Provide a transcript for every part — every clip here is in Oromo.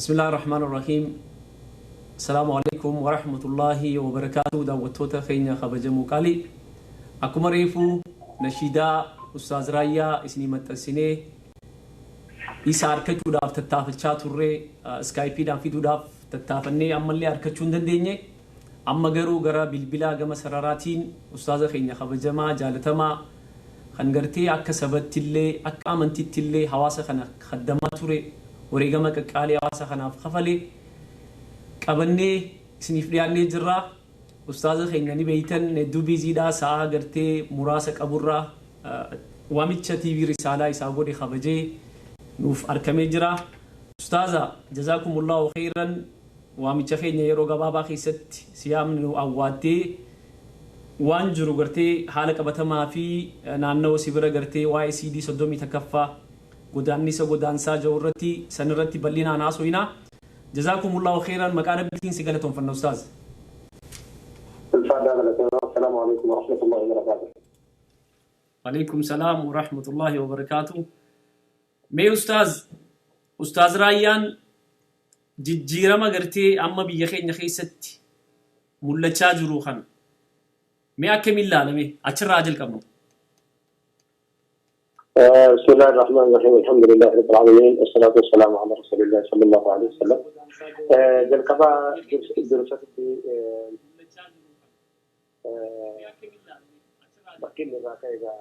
بسم الله الرحمن الرحيم. السلام عليكم ورحمة الله وبركاته. دعوتوتا خينيا خبجمو قالي أكو مريفو نشيدا أستاذ رايا اسني متسيني إيسا أركتو داف تتافل شاتوري سكايبي دام فيدو داف تتافلني أما اللي أركتشون دنديني أما غرو غرا بالبلا غما سراراتين أستاذ خينيا خبجما جالتما خنغرتي أكا سبت اللي أكا أمنتي اللي حواسا خدماتوري وريغما كقالي حواسا خناف خفلي قبني سنيف ديالني جرا أستاذ خينيا ني بيتن ندو بيزيدا ساعة غرتي مراسك أبورا وامتشا تي في رسالة يساقو دي خبجي نوف أركمي جرا أستاذة جزاكم الله خيرا وامتشا خينيا يرو غبابا خيست سيام نو أواتي وانجرو غرتي حالك أبتما في نانو سيبرا غرتي واي سي دي صدومي تكفى قداني سا قدانسا جورتي سنرتي بلينا ناسو هنا جزاكم الله خيرا مكان بلتين سيقالتهم فن أستاذ. السلام عليكم ورحمة الله وبركاته. عليكم السلام ورحمة الله وبركاته. مي أستاذ رايان جيجيرا ما قرتي أما بيخي نخيست ملچا جروخان مي أكمل لالمي أچر راجل كمو. بسم الله الرحمن الرحيم. الحمد لله رب العالمين والصلاة والسلام على رسول الله صلى الله عليه وسلم. جلقبا درست في بكين لذاك إذا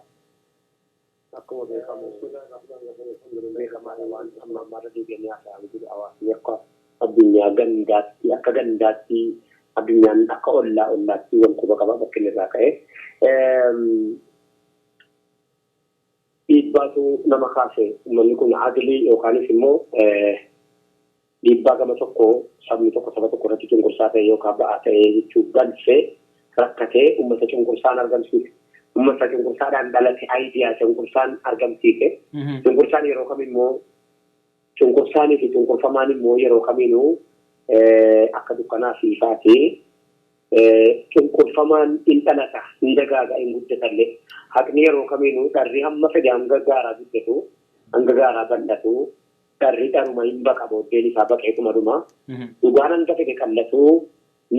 أقوم بكم بسم الله الرحمن الرحيم. الحمد لله كما يوان أما مرضي بنيا سامي أواس يقع الدنيا جنداتي أكجنداتي الدنيا أكأولا أولاتي وانكوبا كما بكين لذاك إيباتو نمكاسي من يكون عادلي أو كاني فيمو إيباغا مسوكو سامي توكو سباتو كوراتي تنقرساتي يوكابا آتي تشوبان في ركتي أمتا تنقرسان أرغم سيك أمتا تنقرسان عندالتي أيديا تنقرسان أرغم سيك تنقرسان يروكامي مو تنقرساني في تنقرفماني مو يروكامي نو أكدو كنا في فاتي تنقرفمان إنتانتا ندقاقا إنقودتالي hakni yeroo kamiinuu darri hamma fedhe hanga gaaraa guddatu hanga gaaraa bal'atu darri dharuma hin baqa booddeen isaa baqeetuma dhuma dhugaan hanga fedhe qallatu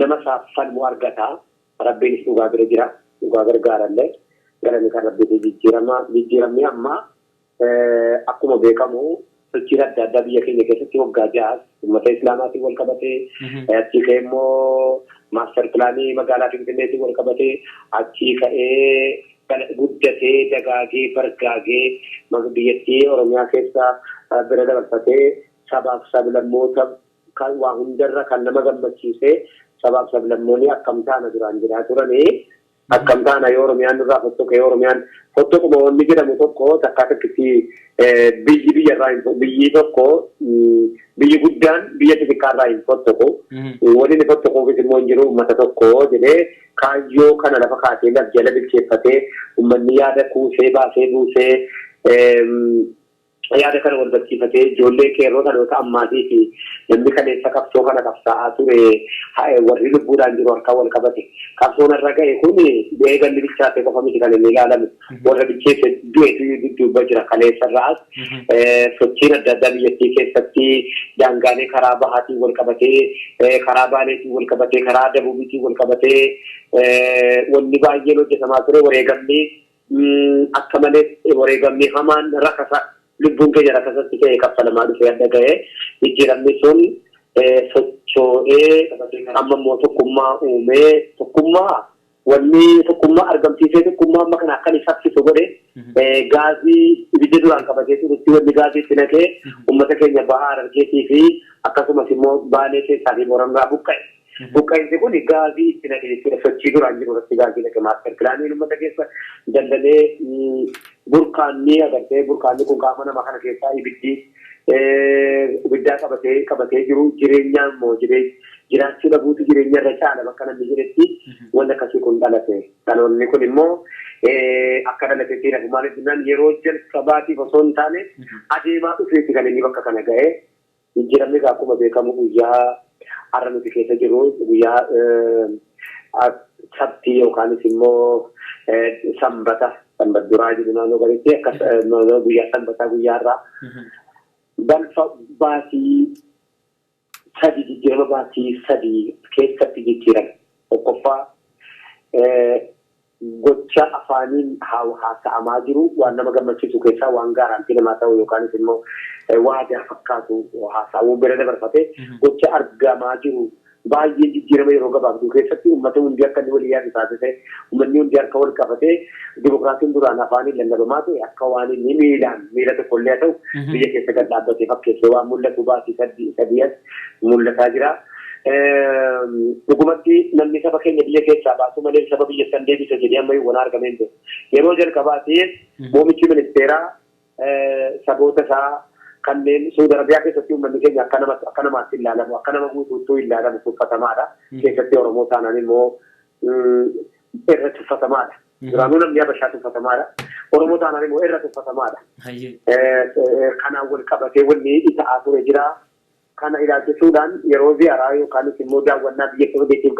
nama isaaf falmu argata rabbiinis dhugaa bira jira dhugaa gargaarallee galani kan rabbiitii jijjiiramni amma akkuma beekamu sochiin adda addaa biyya keenya keessatti waggaa jahaas uummata islaamaatiin wal qabatee achii ka'ee immoo maaster pilaanii magaalaa Finfinneetiin wal qabatee achii ka'ee guddatee dagaagee bargaagee biyyattii Oromiyaa keessa bira dabarfatee sabaaf sablammoota kan waa hundarra kan nama gammachiisee sabaaf sablammoonni akkam taana duraan jiraa turanii akkam taana yoo Oromiyaan nurraa fottoqe yoo Oromiyaan fottoquma wanni jedhamu tokko takkaa takkitti biyyi tokko biyyi guddaan biyya xixiqqaarraa hin fottoqu wanni inni fottoquufis immoo hin jiru uummata tokko jedhee kaayyoo kana lafa kaatee laf jala bilcheeffatee uummanni yaada kuusee baasee buusee yaada kana wal barsiifatee ijoollee qeerroo dhaloota ammaatii fi namni kaleessa qabsoo kana qabsaa'aa ture warri lubbuudhaan jiru harkaa wal qabate qabsoon irra ga'e kun eegalli bilchaatee qofa miti kan inni ilaalamu warra bilcheesse du'eetu dudduuba jira kaleessa irraas sochiin adda addaa biyyattii keessatti daangaalee karaa bahaatiin wal qabatee karaa baaleetiin wal qabatee karaa dabuubiitiin wal qabatee wanni baay'een hojjetamaa ture wareegamni akka malee wareegamni hamaan rakasa lubbuun keenya rakasatti ka'ee kaffalamaa dhufee adda ga'ee jijjiiramni sun socho'ee amma immoo tokkummaa uumee wanni tokkummaa argamsiisee tokkummaa amma kana akkan ibsisu godhe gaazii ibidda duraan qabatee turutti wanni gaazii itti naqee uummata keenya bahaa Harargeetii fi akkasumas immoo Baalee keessaa fi Boranaa buqqa'e. Buqqa'insi kun gaazii itti naqe jechuudha. Sochii duraan jiru irratti gaazii naqe maaster pilaaniin uummata keessa daldalee burkaanni agartee burkaanni kun qaama nama kana keessaa ibiddaa qabatee jiru jireenyaan immoo jiraachuu dhabuutu jireenya irra caala bakka namni jedhetti wanti akkasii kun dhalate. Dhaloonni kun immoo akka dhalateetti nafu maaliif jennaan yeroo jalqabaatiif osoo hin taane adeemaa dhufeetti kan inni bakka kana ga'e jijjiiramni akkuma beekamu guyyaa har'a nuti keessa jiru guyyaa sabtii yookaanis immoo sanbata duraa jiru naannoo gariitti akka guyyaa sanbataa guyyaa irraa balfa baasii sadi jijjiirama baatii sadii keessatti jijjiiran tokkoffaa gocha afaaniin haasa'amaa jiru waan nama gammachiisu keessaa waan gaaraantii namaa ta'u yookaanis immoo waadaa fakkaatu haasa'uun bira dabarfatee gocha argamaa jiru baay'ee jijjiirama yeroo gabaabduu keessatti uummata hundi akka inni walii yaadu taasise uummanni hundi harka wal qabatee dimokiraasiin duraan afaaniin lallabamaa ta'e akka waan inni miila tokkollee haa ta'u biyya keessa gad dhaabbatee fakkeessee waan mul'atu baatii sadii as mul'ataa jira. Dhugumatti namni saba keenya biyya keessaa baasu malee saba biyya san deebisa jedhee amma waan argameen jiru. Yeroo jalqabaatee muummichi ministeeraa saboota isaa kanneen Saudi Arabiyaa keessatti uummanni keenya akka namaatti ilaalamu akka nama guutuutuu ilaalamu tuffatamaadha. Keessatti Oromoo taanaan immoo irra tuffatamaadha. Duraanuu namni Habashaa tuffatamaadha. Oromoo taanaan immoo irra tuffatamaadha. Kanaan wal qabatee wanni ta'aa ture jira. Kana ilaalchisuudhaan yeroo ziyaaraa yookaan immoo daawwannaa biyya keessaatiif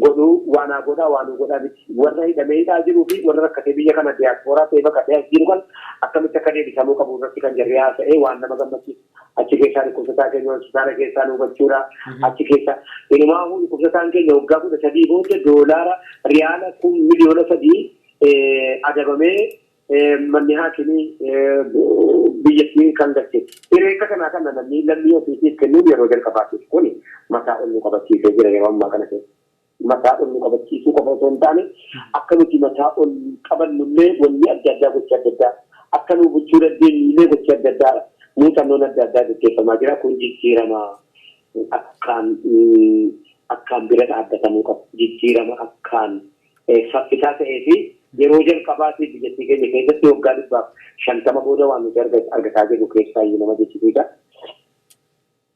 godhu waan godhaa miti. Warra hidhamee jiruu fi warra rakkatee biyya kana diyaaspooraa ta'ee bakka ta'ee jiru kan akkamitti akka deebisamuu qabu irratti kan jarri haasa'ee waan nama gammachiisu. Achi keessaa dhukkubsataa keenya hospitaala keessaa nu hubachuudha. Achi keessa inumaa dhukkubsataan keenya waggaa 13 booda doolaara riyaala miliyoona 3 adabamee manni haakimii biyyattii kan gache hireeka kanaa kana namni lammii ofiitiif kennuun yeroo jalqabaatiif kun mataa ol nu qabachiisee jira yeroo ammaa kana keessa mataa ol nu qabachiisuu qofa osoo hin taane akka nuti mataa ol qabannullee wanni adda addaa gocha adda addaa akka nu gochuu dandeenyullee gocha adda addaa muuxannoon adda addaa gaggeeffamaa jira kun jijjiirama akkaan bira dhaabbatamuu qabu jijjiirama akkaan saffisaa ta'ee fi yeroo jalqabaatiif biyyattii keenya keessatti waggaa 50 booda waan nuti argataa jirru keessaa nama jechisiisa.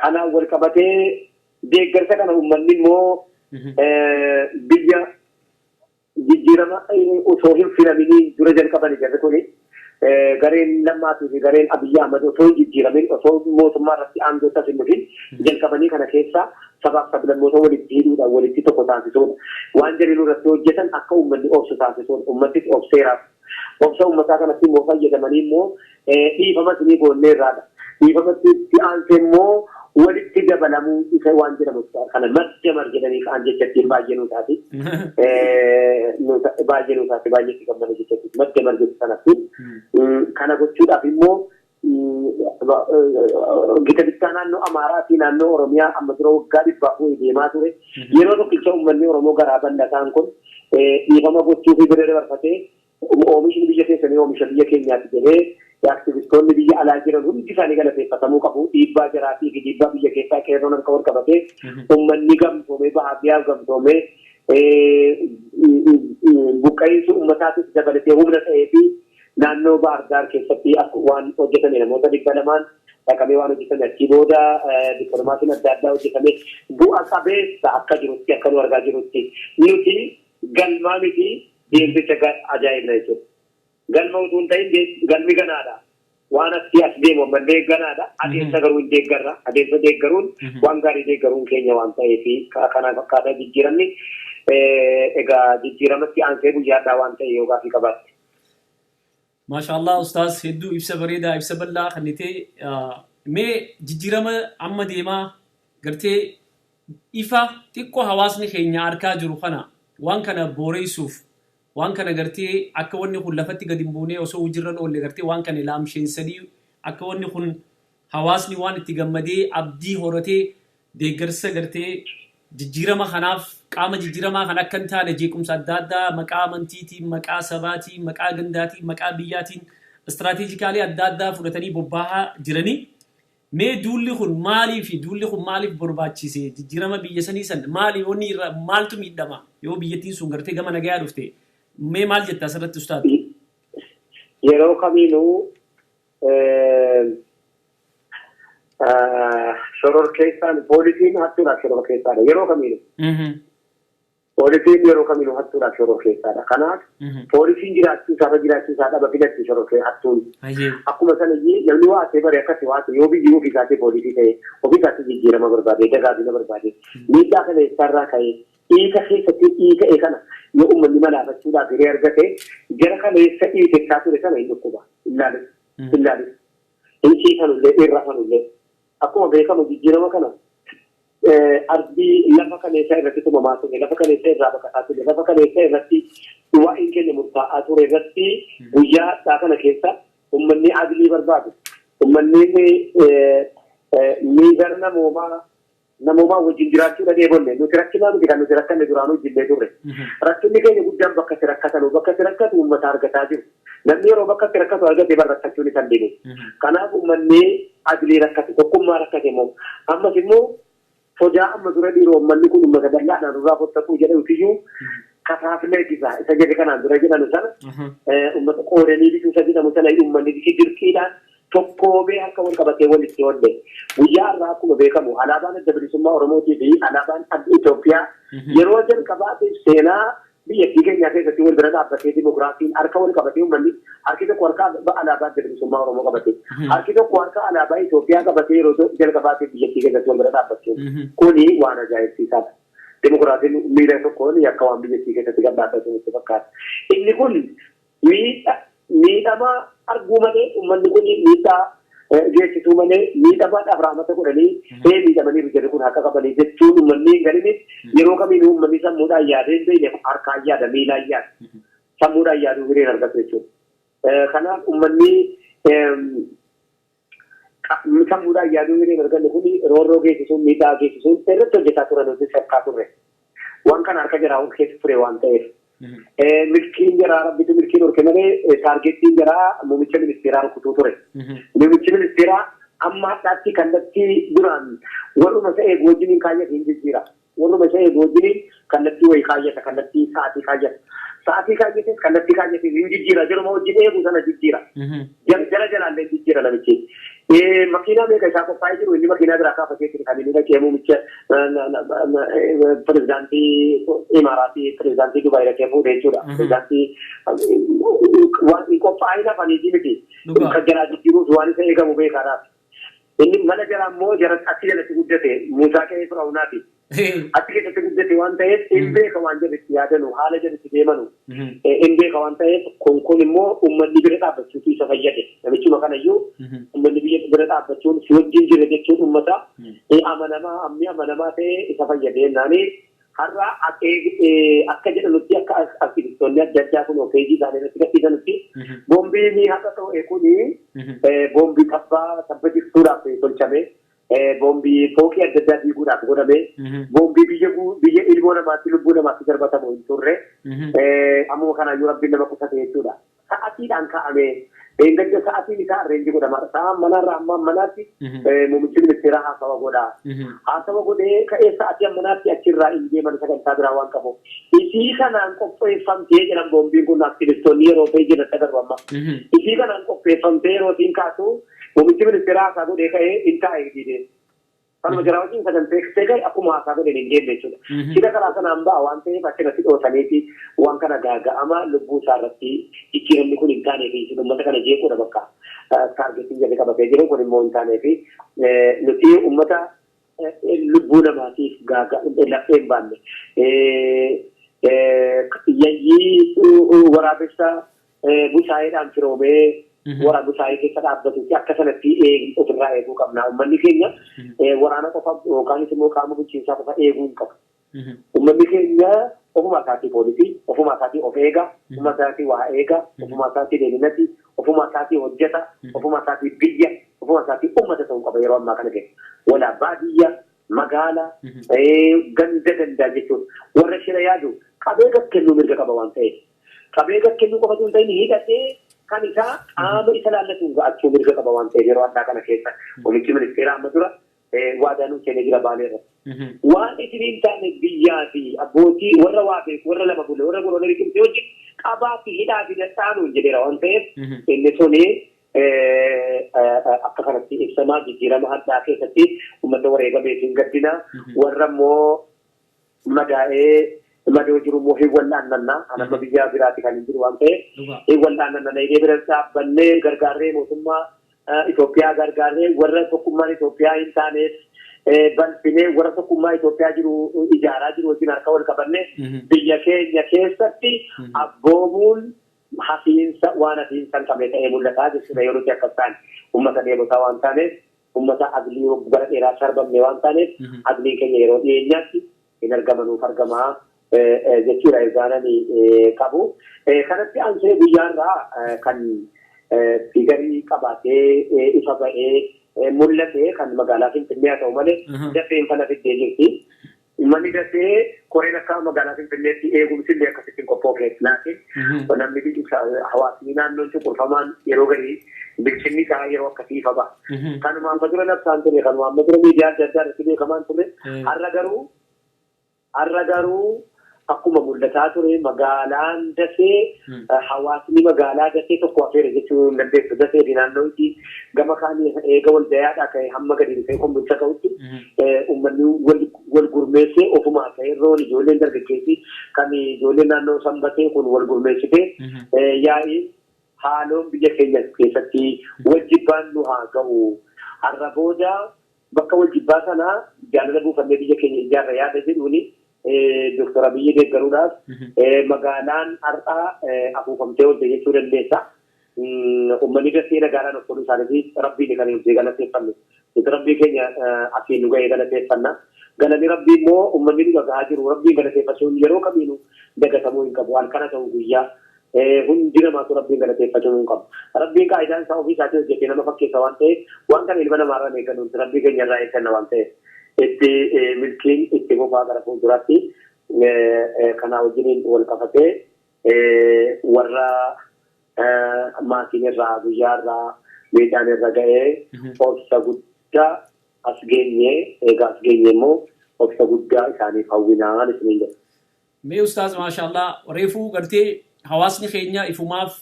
Kanaan wal qabatee deeggarsa kana uummanni immoo biyya jijjiirama osoo hin filaminiin dura jalqabanii jirre kuni gareen lammaatii fi gareen Abiyyi Ahmad osoo hin jijjiiramin osoo mootummaa irratti aangoota hin dhufin jalqabanii kana keessaa sabaaf sablammoota walitti hidhuudhaan walitti tokko taasisuudha. Waan jireenya irratti hojjetan akka uummanni obsu taasisuudha. Uummattis obseeraaf. Obsa uummataa kanatti immoo fayyadamanii immoo dhiifamas ni goonnee irraadha. Dhiifamatti aansee immoo walitti dabalamuu isa waan jedhamu kana madda jedhanii kaan jechattiin baay'ee nuutaati. Baay'ee nuutaati baay'ee gammada jechattiin madda jechuun sanatti. Kana gochuudhaaf immoo gita bittaa naannoo Amaaraa fi naannoo Oromiyaa amma dura waggaa 100 deemaa ture. Yeroo tokkicha uummanni Oromoo garaa bal'ataan kun dhiifama gochuu fi bira dabarfatee oomishni biyya keessanii oomisha biyya keenyaatti jedhee aktivistoonni biyya alaa jiran hundi isaanii galateeffatamuu qabu. Dhiibbaa jaraatii fi dhiibbaa biyya keessaa qeerroon harka wal qabatee uummanni gamtoomee baadiyyaa gamtoomee buqqa'iinsa uummataatis dabalatee humna ta'ee fi naannoo Baardaar keessatti waan hojjetame namoota 200 dhaqamee waan hojjetame achi booda dippiloomaasiin adda addaa hojjetame bu'a qabeessa akka jirutti akka nu argaa jirutti nuti galmaa miti deemsicha ajaa'ibna jechuudha. Galma utuu hin ta'in galmi ganaadha. Waan as deemu ammallee ganaadha. Adeemsa garuu hin deeggarra. Adeemsa deeggaruun waan gaarii deeggaruun keenya waan ta'eef kanaaf akkaataa jijjiiramni egaa jijjiiramatti aansee guyyaadhaa waan ta'e yoo gaafii qabaatti. Maashaallah Ustaaz hedduu ibsa bareedaa ibsa bal'aa kannitee mee jijjiirama amma deemaa gartee ifa xiqqoo hawaasni keenya argaa jiru kana waan kana booreessuuf waan kana gartee akka wanni kun lafatti gadi hin buunee osoo hojirran oolle gartee waan kana laamsheensanii akka wanni kun hawaasni waan itti gammadee abdii horatee deeggarsa gartee jijjiirama kanaaf qaama jijjiiramaa kan akka hin taane jeequmsa adda addaa maqaa amantiitiin maqaa sabaatiin maqaa gandaatiin maqaa biyyaatiin istiraatiijikaalii adda addaa fudhatanii bobba'aa jiranii mee duulli kun maaliif barbaachise jijjiirama biyya sanii san maaltu miidhama yoo biyyattiin sun gartee gama nagayaa dhufte mee maal jetta asirratti Ustaad? Yeroo kamiinuu shoror keessaan poolisiin hattuudhaaf shoror keessaadha yeroo kamiinuu. Poolisiin yeroo kamiinuu hattuudhaaf shoror keessaadha. Kanaaf poolisiin jiraachuu isaa dhaba filatti shoror hattuun. Akkuma sanayyii namni waa ta'e bare akkasi waa ta'e yoo biyyi ofii isaatti poolisii ta'e ofii isaatti jijjiirama barbaade dagaagina barbaade miidhaa kana eessarraa ka'e dhiiga keessatti dhiiga kana yoo uummanni malaafachuudhaaf hiree argate jara kana eessa dhiiga ture sana hin dhukkuba illaalis. Hinkii kanullee irra kanullee akkuma beekamu jijjiirama kana arbii lafa kaleessaa irratti tumamaa ture lafa kaleessaa irraa baqataa ture lafa kaleessaa irratti waa'een keenya murtaa'aa ture irratti guyyaa isaa kana keessa ummanni adilii barbaadu ummanni miidhagina namoomaa wajjin jiraachuu dhabeebonne nuti rakkinaa miti kan nuti rakkanne duraanuu jillee turre rakkinni keenya guddaan bakka itti rakkatanu bakka itti rakkatu uummata argataa jiru namni yeroo bakka itti rakkatu argate barrakkachuu ni dandeenye kanaaf ummanni adilii rakkate tokkummaa rakkate immoo ammas immoo sodaa amma dura dhiiroo ummanni kun uummata bal'aadhaan irraa fottaquu jedhamuutiyyuu kataaflee gisaa isa jedhe kanaan dura jedhanu sana uummata qoodanii bituu isa jedhamu sana uummanni dirqiidhaan tokkoomee akka wal qabatee walitti oollee guyyaa irraa akkuma beekamu alaabaan adda bilisummaa Oromootii fi alaabaan adda Itoophiyaa yeroo jalqabaatiif seenaa biyyattii keenyaa keessatti wal bira dhaabbatee dimokiraasiin harka wal qabatee uummanni harki tokko harka alaabaa adda bilisummaa Oromoo qabatee harki tokko harka alaabaa Itoophiyaa qabatee yeroo jalqabaatiif biyyattii keessatti wal bira dhaabbatee kuni waan ajaa'ibsiisaadha. Dimokiraasiin miira tokkoon akka waan biyyattii keessatti gadhaabbatee nutti fakkaata. Inni kun miidhama arguu malee uummanni kun miidhaa geessisuu malee miidhamaadhaaf raamata godhanii miidhamanii biyya kun akka qabanii jechuun uummanni galini yeroo kamiinuu uummanni sammuudhaan yaadee beekne harkaan yaada miilaan yaada sammuudhaan yaaduu hireen argatu jechuudha. Kanaaf uummanni sammuudhaan yaaduu hireen arganne kun roorroo geessisuun miidhaa geessisuun irratti hojjetaa turan hojii sakkaa turre waan kana harka jiraa keessa ture waan ta'eef. Milkiin jiraa rabbitu milkiin orke malee taargeettiin jiraa muummicha ministeeraa rukutuu ture. Muummichi ministeeraa amma hadhaatti kallattii duraan warruma isa eegu wajjiniin kaayyate hin jijjiira. Warruma isa eegu wajjiniin kallattii wayii kaayyata kallattii sa'aatii kaayyata. Sa'aatii kaayyates kallattii kaayyate hin jijjiira jiruma wajjin eegu sana jijjiira. Jala jalaallee jijjiira namichi. Makiinaa meeqa isaa qophaa'ee jiru inni makiinaa biraa kaafatee ture kan inni dhaqee muummicha pirezidaantii Imaaraatii pirezidaantii Dubaay dhaqee fuudhee jechuudha. Pirezidaantii waan qophaa'ee lafaniitii miti. Kan jalaa jijjiiruuf waan isa eegamu beekaadhaaf. Inni mana jalaa immoo achi jalatti guddate Muusaa Qe'ee Firaa'unaati. Achi keessatti guddate waan ta'eef hin beeka waan jedhatti yaadanu haala jedhatti deemanu hin beeka waan ta'eef kun immoo uummanni bira dhaabbachuutu isa fayyade namichuma kanayyuu uummanni biyya bira dhaabbachuun si wajjin jira jechuun uummata amanamaa ta'ee isa fayyade jennaani har'a akka jedhanutti akka aktivistoonni adda addaa kun ogeeyyii isaanii irratti gadhiisanutti boombii ni haqa ta'e kuni boombii tabba jigsuudhaaf tolchame. Boombii fooqii adda addaa diiguudhaaf godhame boombii biyya ilmoo namaatti lubbuu namaatti darbatamu hin turre ammoo kanaayyuu rabbiin nama qusate jechuudha. Sa'aatiidhaan kaa'ame eeggadda sa'aatiin isaa arreenji godhama. Sa'aan manarraa amma manaatti muummichi ministeeraa haasawa godha. Haasawa godhee ka'ee sa'aatii manaatti achirraa hin deeman sagantaa biraa waan qabu. Isii kanaan qopheeffamtee jedhan boombiin kun aktivistoonni yeroo ta'e jedhan agarru amma. Isii kanaan qopheeffamtee yerootiin kaatu muummichi ministeeraa haasaa godhee ka'ee hin taa'e diidee. Kanuma jara wajjin sagantaa eegsee akkuma haasaa godhee hin deemne jechuudha. Sida karaa sanaan ba'a waan ta'eef achirratti dhootaniiti waan kana gaaga'ama lubbuu isaarratti jijjiiramni kun hin taanee fi uummata kana jeequudha bakka taargeetiin jalli qabatee jiru kun immoo hin taanee fi nuti uummata lubbuu namaatiif laphee hin baanne. Yayyii waraabessa bushaayedhaan firoomee waraana busaayee keessa dhaabbatutti akka sanatti ofirraa eeguu qabna. Uummanni keenya waraana qofa yookaan immoo qaama bulchiinsaa qofa eeguu hin qabu. Uummanni keenya ofuma isaatii poolisii, ofuma isaatii of eega, ofuma isaatii waa eega, ofuma isaatii deeminati, ofuma isaatii hojjeta, ofuma isaatii biyya, ofuma isaatii uummata ta'uu qaba yeroo ammaa kana keessa. Walaa baadiyyaa, magaalaa, ganda dandaa jechuun warra shira yaadu qabee gakkennuu mirga qaba waan ta'eef. Qabee gakkennuu qofatu hin ta'in hidhatee kan isaa qaama isa laallatuun ga'achuu mirga qaba waan ta'eef yeroo addaa kana keessa muummichi ministeeraa amma dura waadaanuu seenee jira baaleerra. Waan isin hin taane biyyaa fi abbootii warra waa beeku warra lama bulle warra goroon riqimtee hojii qabaa fi hidhaa fi dadhaanuun jedheera waan ta'eef inni suni akka kanatti ibsamaa jijjiirama addaa keessatti uummata wareega beekin gaddina warra immoo madaa'ee madoo jiru immoo hin wal'aannannaa anamma biyyaa biraatti kan hin jiru waan ta'eef hin wal'aannannaa idee bira dhaabbannee gargaarree mootummaa Itoophiyaa gargaarree warra tokkummaan Itoophiyaa hin taaneef balfinee warra tokkummaa Itoophiyaa jiru ijaaraa jiru wajjin harka wal qabannee biyya keenya keessatti abboomuun hafiinsa waan hafiinsa hin qabne ta'ee mul'ataa jechuudha yeroo itti akka ta'an uummata dheebotaa waan taaneef ummata aglii bara dheeraa sarbamne waan taaneef aglii keenya yeroo dhiyeenyaatti hin argamanuuf argamaa jechuudha isaanii qabu. Kanatti ansee guyyaarraa kan figarii qabaatee ifa ba'ee mul'ate kan magaalaa Finfinnee haa ta'u malee dafeen kana fiddee jirti. Manni dafee koreen akka magaalaa Finfinneetti eegumsi illee akkasitti qophoofneef laatiin namni hawaasni naannoon cunqurfamaan yeroo garii bilchinni isaa yeroo akkasii ifa ba'a. Kanumaan dura labsaan ture kanumaan dura miidiyaa adda addaa irratti beekamaan ture har'a garuu akkuma mul'ataa ture magaalaan dafee hawaasni magaalaa dafee tokko affeere jechuu hin dandeessu. Dafee naannootti gama kaanii eega wal dayaadhaa ka'e hamma gadi dhufee kombolcha ta'utti uummanni wal gurmeessee ofumaa ta'e roon ijoolleen dargaggeessi kan ijoolleen naannoo sanbatee kun wal gurmeessitee yaa'ii haaloon biyya keenya keessatti wajjibbaan nu haa ga'u. Har'a booda bakka wajjibbaa sanaa jaalala buufannee biyya keenya ijaarra yaada jedhuuni Dr. Abiyyi deeggaruudhaaf magaalaan har'aa afuufamtee hojjete jechuu dandeessa. Uummanni dafee nagaadhaan of toluu isaaniifi rabbiin kan nuti galateeffannu. Nuti rabbii keenya asiin nu ga'ee galateeffanna. Galanni rabbii immoo uummanni nu dhagahaa jiru rabbiin galateeffachuun yeroo kamiinuu dagatamuu hin qabu. Waan kana ta'u guyyaa hundi namaatu rabbiin galateeffachuu hin qabu. Rabbiin qaayidaan isaa ofii isaatii hojjetee nama fakkeessa waan ta'eef waan kana ilma namaarraa eeggannu rabbii keenya irraa eegganna waan ta'eef. Itti milkiin itti bofaa gara fuulduraatti kanaa wajjiniin wal qabatee warra maatiin irraa guyyaa irraa miidhaan irra ga'ee obsa guddaa as geenye egaa as geenye immoo obsa guddaa isaaniif hawwinaan isiniin jedha. Mee ustaaz maashaallah reefuu gartee hawaasni keenya ifumaaf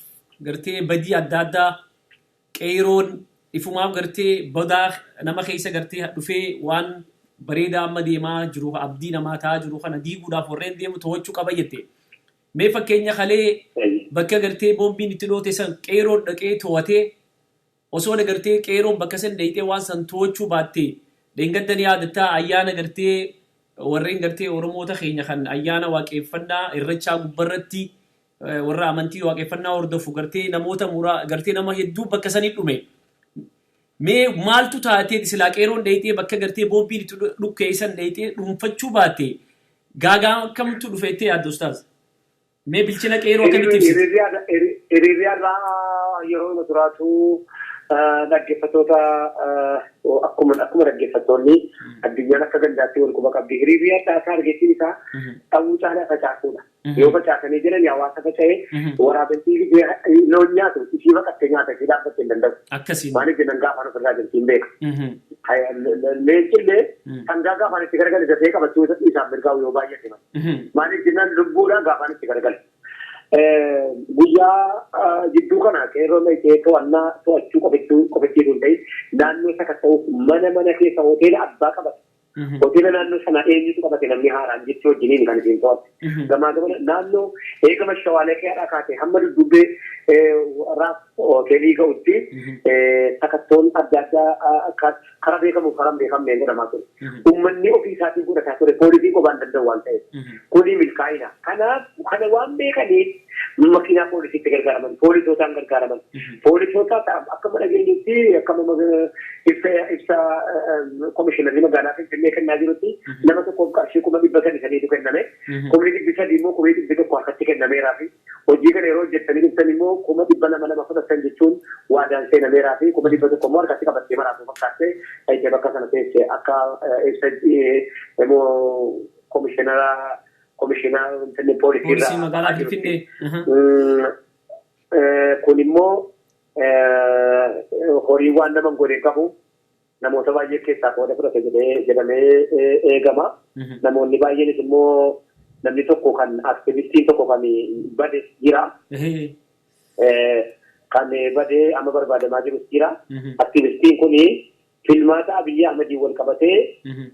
gartee badii adda addaa qeeroon ifumaaf gartee badaa nama keessa gartee dhufee waan bareedaa amma deemaa jiru abdii namaa ta'aa jiru kana diiguudhaaf warreen deemu to'achuu qaba jette. Mee fakkeenya kalee bakka gartee boombiin itti dhoote san qeeroon dhaqee to'atee osoo gartee qeeroon bakka san dhayitee waan san to'achuu baattee deengaddan yaadataa ayyaana gartee warreen gartee Oromoota keenya kan ayyaana waaqeffannaa irrachaa gubbarratti warra amantii waaqeffannaa hordofu gartee namoota muraa gartee nama hedduu bakka sanii dhume. Mee maaltu taatee silaa qeeroon dhayitee bakka gartee boombiin itti dhukkeessan dhayitee dhuunfachuu baatte gaagaa akkamtu dhufeettee yaadda ustaaz? Mee bilchina qeeroo akkamitti ibsite? Hiriiriyyaarraa yeroo duraatu dhaggeeffattoota akkuma dhaggeeffattoonni addunyaan akka gandaatti wal quba qabdi. Hiriiriyyaa akka argeettiin isaa dhawuu caalaa facaasuudha. Yoo facaasanii jiran hawaasa faca'ee waraabessi loon nyaatu ishii baqattee nyaata ishee dhaabbattee hin danda'u. Akkasiin. Maaliif jennan gaafa ofirraa jirti hin beeka. Leencillee kan gaafaan itti gargale dafee qabachuu isatti isaan mirgaa'u yoo baay'ate malee. Maaliif jennan lubbuudhaan gaafaan itti gargale. Guyyaa jidduu kana qeerroon dhayitee to'annaa to'achuu qofachiisuu hin ta'in naannoo isa kan ta'uuf mana keessa hoteela abbaa qabate. Hoteela naannoo sana eenyutu qabate namni haaraan jechuu wajjiniin kan isin to'ate. Gamaa gama naannoo eegama shawaalee keedhaa kaatee hamma duddubbee raaf hoteelii ga'utti sakattoon adda addaa karaa beekamuuf karaa beekamneen godhamaa ture. Uummanni ofii isaatiin godhataa ture poolisii qobaan danda'u waan ta'eef. Kuni milkaa'ina. Kanaaf kana waan beekaniif makiinaa poolisiitti gargaaraman, poolisootaan gargaaraman. Poolisoota akkama dhageenyutti akkama ibsa komishinarri magaalaa Finfinnee kennaa jirutti nama tokkoof qarshii 1,300 kenname. 1,300 immoo 1,100 harkatti kennameeraa fi hojii kana yeroo hojjettanii dhuftan immoo 200 fudhatan jechuun waadaan seenameeraa fi 100 immoo harkatti qabattee maraatu fakkaattee dhayitee bakka sana teessee akka ibsa immoo komishinara poolisii magaalaa Finfinnee. Kun immoo horii waan nama godhee qabu namoota baay'ee keessaa qooda fudhate jedhamee eegama. Namoonni baay'eenis immoo namni tokko kan aktivistiin tokko kan bade jira. Kan badee amma barbaadamaa jirus jira. Aktivistiin kun filmaata Abiyyi Ahmedii wal qabatee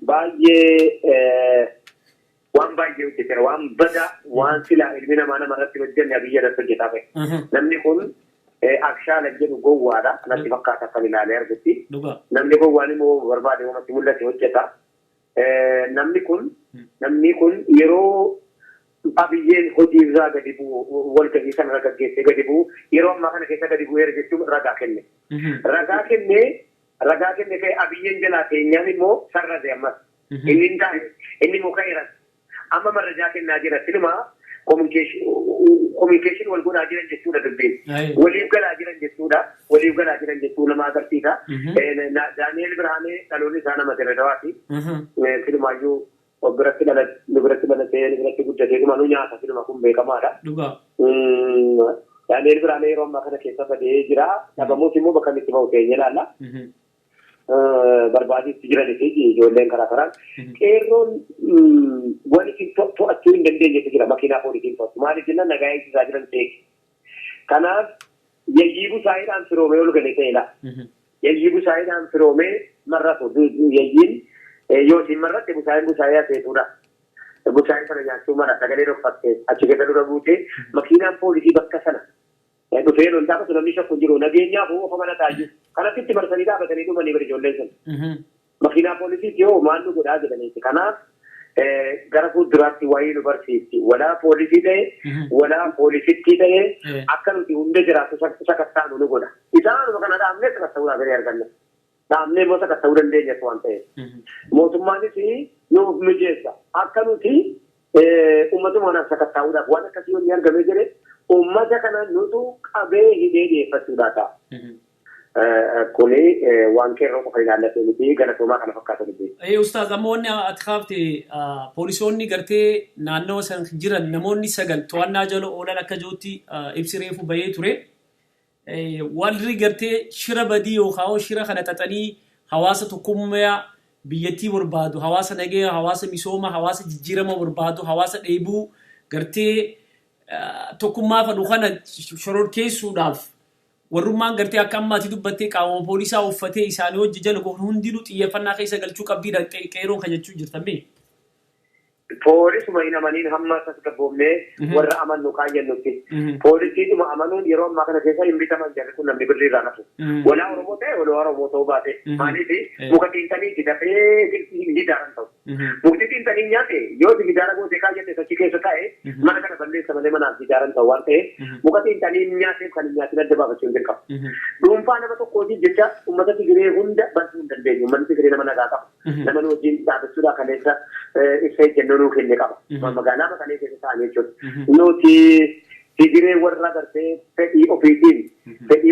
baay'ee waan baay'ee hojjeteera waan bada waan silaa ilmi namaa namarratti hojjenne Abiyyi irratti hojjetaa ta'e. Namni kun akshaala jedhu gowwaadha. Natti fakkaata kan ilaalee argutti. Namni gowwaan immoo barbaade uumatti mul'ate hojjeta. Namni kun yeroo Abiyyeen hojii irraa gadi bu'u walgahii sana gaggeessee gadi bu'u yeroo ammaa kana keessa gadi bu'eera jechuun ragaa kenne. Ragaa kennee ragaa kenne kee abiyyiin jalaa keenyaan immoo sarrate ammas inni hin taane inni muka hiran amma marrajaa kennaa jira sinima communication wal godhaa jiran jechuudha dubbiin waliif galaa jiran jechuu nama agarsiisa Daani'eel Birhaanee dhaloonni isaa nama Dirredawaati sinimaayyuu biratti dhalatee biratti guddatee dhumanuu nyaata sinima kun beekamaadha. Daani'eel Birhaanee yeroo ammaa kana keessa badee jira dhabamuus immoo bakka itti bahu keenya ilaalla. Barbaaditti jiranii fi ijoolleen karaa karaan qeerroon waliin to'achuu hin dandeenyetu jira makiinaa poolisiin to'atu maaliif jenna nagaa eegsisaa jiran ta'e kanaaf yayyiibu saayidhaan firoomee ol galee ta'edha yayyiibu saayidhaan firoomee marratu yayyiin yoo siin marratte busaayee seetuudha busaayee sana nyaachuu mara sagalee dhokfatte achi keessa dura buutee makiinaan poolisii bakka sana dhufee loltaa bakka namni shakku jiru nageenyaaf oofa mana taa'u kanatti itti marsanii dhaabatanii dhumanii bira ijoolleen sun makiinaa poolisiitti yoo maal nu godhaa jedhaniiti kanaaf gara fuulduraatti waa'ee nu barsiisti walaa poolisii ta'e walaa poolisitti ta'e akka nuti hunda jiraatu sakattaanu nu godha isaanuma kana dhaabnee sakatta'uudhaa gadi arganna dhaabnee immoo sakatta'uu dandeenyas waan ta'eef mootummaanis nuuf mijeessa akka nuti ummatumaan sakatta'uudhaaf waan akkasii wanni argamee jedhe ummata kana nutu qabee hidhee dhiyeeffachuudhaa ta'a. Kuni waan qeerroo qofa ilaallatee miti galatoomaa kana fakkaatu dubbii. Ustaaz namoonni ati kaafte poolisoonni gartee naannoo san jiran namoonni 9 to'annaa jala oolan akka jirutti ibsi reefu bahee ture. Warri gartee shira badii yookaan shira kana xaxanii hawaasa tokkummaa biyyattii barbaadu hawaasa nagaa hawaasa misooma hawaasa jijjiirama barbaadu hawaasa dheebuu gartee tokkummaa fadhu kana shororkeessuudhaaf warrummaan gartee akka ammaatti dubbattee qaama poolisaa uffatee isaanii hojii jala hundinuu xiyyeeffannaa keessa galchuu qabdiidha qeeroon kan jechuu jirtame. Poolisuma hin amaniin hamma akkas gabboomnee warra amannu kaayyannutti. Poolisiidhuma amanuun yeroo ammaa kana keessa hin bitaman jarri kun namni birrii irraa nafu. Walaa Oromoo ta'e walaa Oromoo ta'uu baate maaliif muka xiinxanii dafee gidaaran ta'u. Mukti xiinxanii nyaate yoo gidaara gootee kaayyate sochii keessa taa'e mana kana balleessa malee manaaf gidaaran ta'u waan ta'eef muka xiinxanii nyaateef kan hin nyaatin adda baafachuu hin dirqamu. Dhuunfaa nama tokkootiif jecha uummata Tigiree hunda balfuu hin dandeenyu. Uummanni Tigiree nama nagaa qaba. Nama wajjin dhaabbachuudhaa kaleessa ibsa ejjennoo nuu kenne qaba. Magaalaa maqalee keessa ta'anii jechuudha. Nuti Tigiree warra gartee fedhii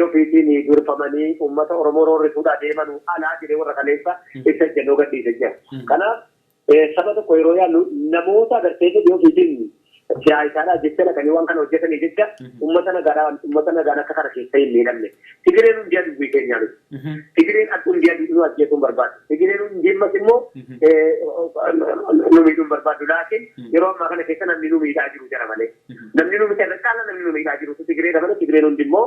ofiitiin durfamanii uummata Oromoo roorrisuudhaa deemanu alaa jiree warra kaleessa ibsa ejjennoo gadhiise jira. Kanaaf saba tokko yeroo yaallu namoota gartee fedhii ofiitiin siyaasaadhaa jecha dhaqanii waan kana hojjetanii jecha uummata nagaan akka kana keessa hin miidhamne. Tigireen hundi aduu keenyaa miti. Tigireen hundi aduu nu ajjeesuun barbaadu. Tigireen hundi immas immoo nu miidhuun barbaadu. Laakiin yeroo ammaa kana keessa namni nu miidhaa jiru jira malee. Namni nu miidhaa jiru Tigiree dabala Tigireen hundi immoo